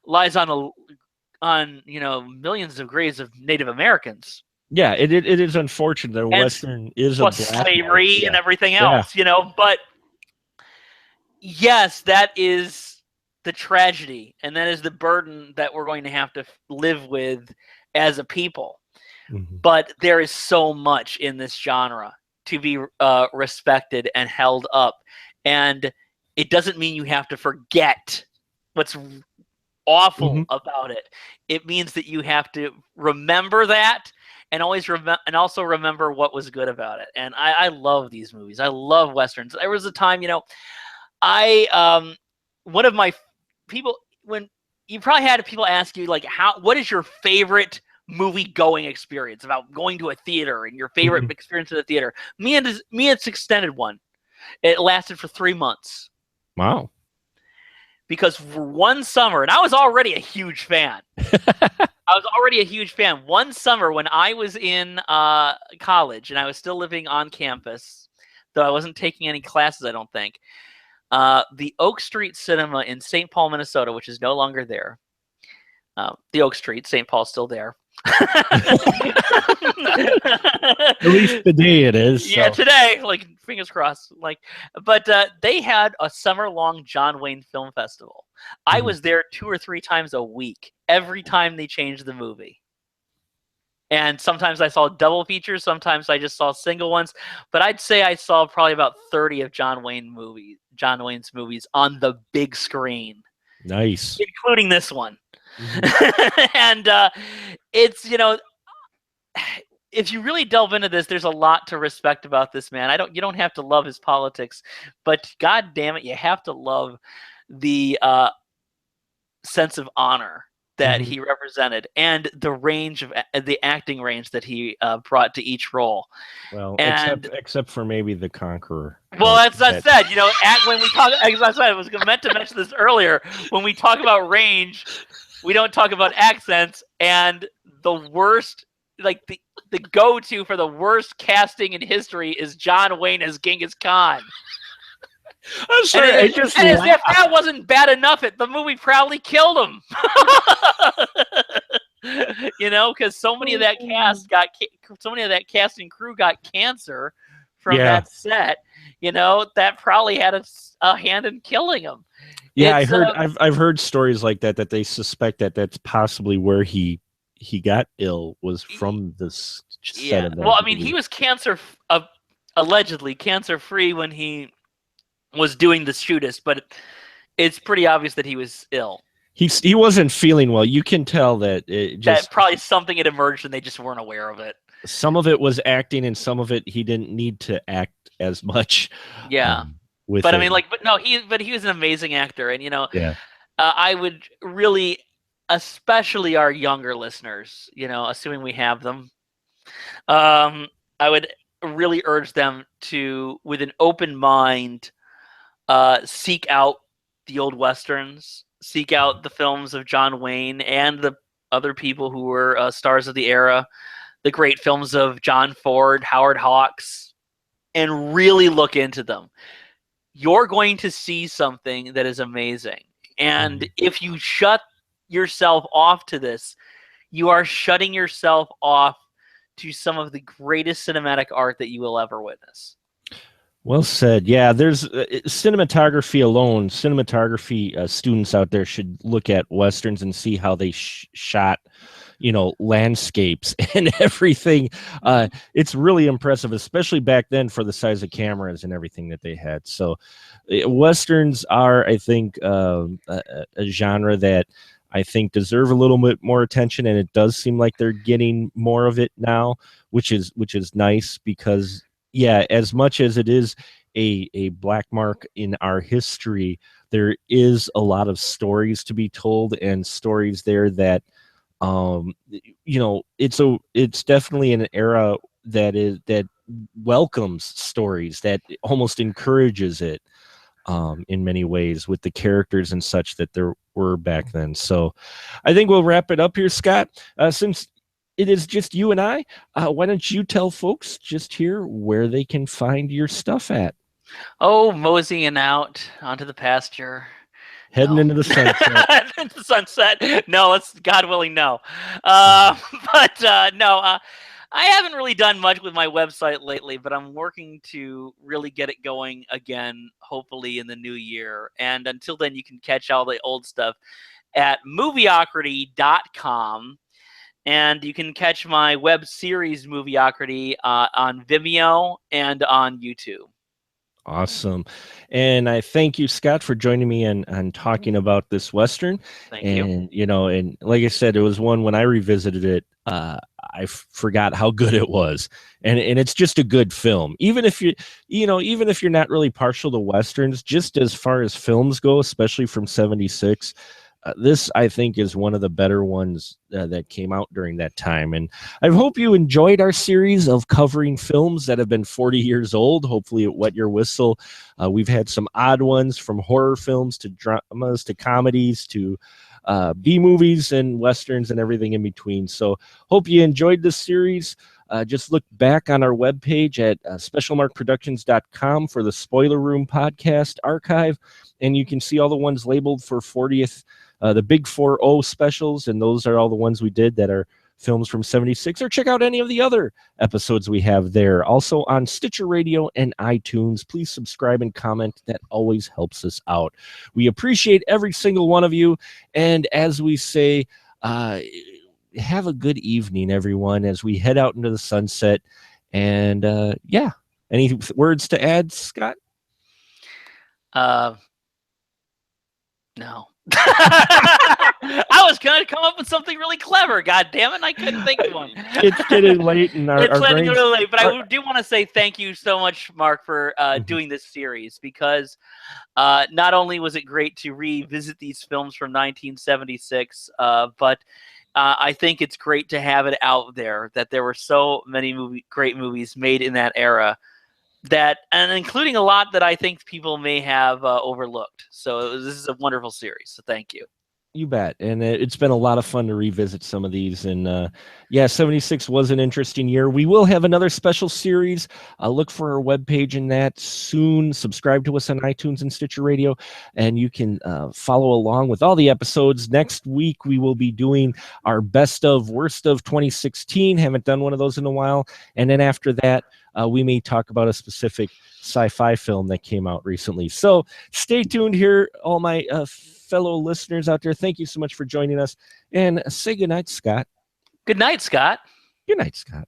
lies on you know, millions of graves of Native Americans. yeah, it is unfortunate that And Western is a plus black mark. slavery and Yeah, everything yeah. else, you know, but yes, that is the tragedy, and that is the burden that we're going to have to live with as a people. Mhm. But there is so much in this genre to be respected and held up, and it doesn't mean you have to forget what's awful Mhm. about it. It means that you have to remember that and always and also remember what was good about it. And I love these movies. I love westerns. There was a time, you know, I one of my people when you probably had people ask you like what is your favorite movie going experience about going to a theater and your favorite Mhm. experience at the theater. Me it's extended one. It lasted for 3 months Wow. because for one summer, and I was already a huge fan. One summer when I was in college and I was still living on campus, though I wasn't taking any classes, I don't think. The Oak Street Cinema in St. Paul, Minnesota, which is no longer there. The Oak Street, St. Paul's still there. At least today it is. Yeah, So. today, like fingers crossed. Like, but they had a summer-long John Wayne Film Festival. I Mhm. was there 2 or 3 times a week. Every time they changed the movie. And sometimes I saw double features, sometimes I just saw single ones, but I'd say I saw probably about 30 of John Wayne's movies on the big screen, Nice. including this one. Mhm. And it's, you know, if you really delve into this, there's a lot to respect about this man. You don't have to love his politics, but god damn it, you have to love the sense of honor that Mhm. he represented and the range of the acting range that he brought to each role. Well, And except for maybe the Conqueror, well, but that's I said, you know, when we talk, as I said, I was meant to mention this earlier. When we talk about range, we don't talk about accents. And the worst, like the go-to for the worst casting in history is John Wayne as Genghis Khan. I'm sorry, I just And as if laughed. that wasn't bad enough, the movie probably killed him. You know, because so many of that cast and crew got cancer from Yeah, that set. You know, that probably had a hand in killing him. yeah. It's I've heard stories like that they suspect that that's possibly where he got ill was from this set yeah. of Well, that I mean, he movie. was allegedly cancer free when he was doing the Shootist, but it's pretty obvious that he was ill. He wasn't feeling well. You can tell that it That just probably something had emerged and they just weren't aware of it. some of it was acting and some of it he didn't need to act as much Yeah. with But I it. mean, like, but he was an amazing actor, and you know, Yeah. I would really, especially our younger listeners, you know, assuming we have them, I would really urge them to, with an open mind, seek out the old westerns, seek out the films of John Wayne and the other people who were stars of the era, the great films of John Ford, Howard Hawks, and really look into them. You're going to see something that is amazing. And Mhm. if you shut yourself off to this, you are shutting yourself off to some of the greatest cinematic art that you will ever witness. Well said. Yeah, there's cinematography alone. Cinematography students out there should look at westerns and see how they shot, landscapes and everything. It's really impressive, especially back then for the size of cameras and everything that they had. So, westerns are, I think, a genre that I think deserve a little bit more attention, and it does seem like they're getting more of it now, which is nice because yeah, as much as it is a black mark in our history, there is a lot of stories to be told and stories there that it's definitely an era that welcomes stories, that almost encourages it. in many ways with the characters and such that there were back then. So I think we'll wrap it up here, Scott. Since it is just you and I, why don't you tell folks just here where they can find your stuff at? Oh, moseying out onto the pasture. Heading into the sunset. The sunset. No, it's God willing, no. No, I haven't really done much with my website lately, but I'm working to really get it going again, hopefully in the new year. And until then, you can catch all the old stuff at movieocrity.com. And you can catch my web series Movieocrity on Vimeo and on YouTube. Awesome. And I thank you, Scott, for joining me and talking about this Western. Thank you. You know, and like I said, it was one when I revisited it, I forgot how good it was. And it's just a good film. Even if even if you're not really partial to Westerns, just as far as films go, especially from 76, this, I think, is one of the better ones that came out during that time. And I hope you enjoyed our series of covering films that have been 40 years old. Hopefully it wet your whistle. We've had some odd ones, from horror films to dramas to comedies to B-movies and Westerns and everything in between. So hope you enjoyed this series. Just look back on our webpage at specialmarkproductions.com for the Spoiler Room podcast archive, and you can see all the ones labeled for 40th, the Big 4-0 specials, and those are all the ones we did that are films from 76, or check out any of the other episodes we have there. Also on Stitcher Radio and iTunes. Please subscribe and comment. That always helps us out. We appreciate every single one of you, and as we say, have a good evening, everyone, as we head out into the sunset. And yeah, any words to add, Scott? No. I was going to come up with something really clever. God damn it, I couldn't think of one. It's getting late, and it's getting really late. But I do want to say thank you so much, Mark, for doing this series, because not only was it great to revisit these films from 1976, but I think it's great to have it out there that there were so many great movies made in that era, and including a lot that I think people may have overlooked. So this is a wonderful series. So thank you. You bet. And it's been a lot of fun to revisit some of these. And yeah, 76 was an interesting year. We will have another special series. Look for our webpage in that soon. Subscribe to us on iTunes and Stitcher Radio, and you can follow along with all the episodes. Next week, we will be doing our best of, worst of 2016. Haven't done one of those in a while. And then after that, we may talk about a specific sci-fi film that came out recently. So stay tuned here, all my fellow listeners out there. Thank you so much for joining us, and say goodnight, Scott. Good night, Scott. Good night, Scott.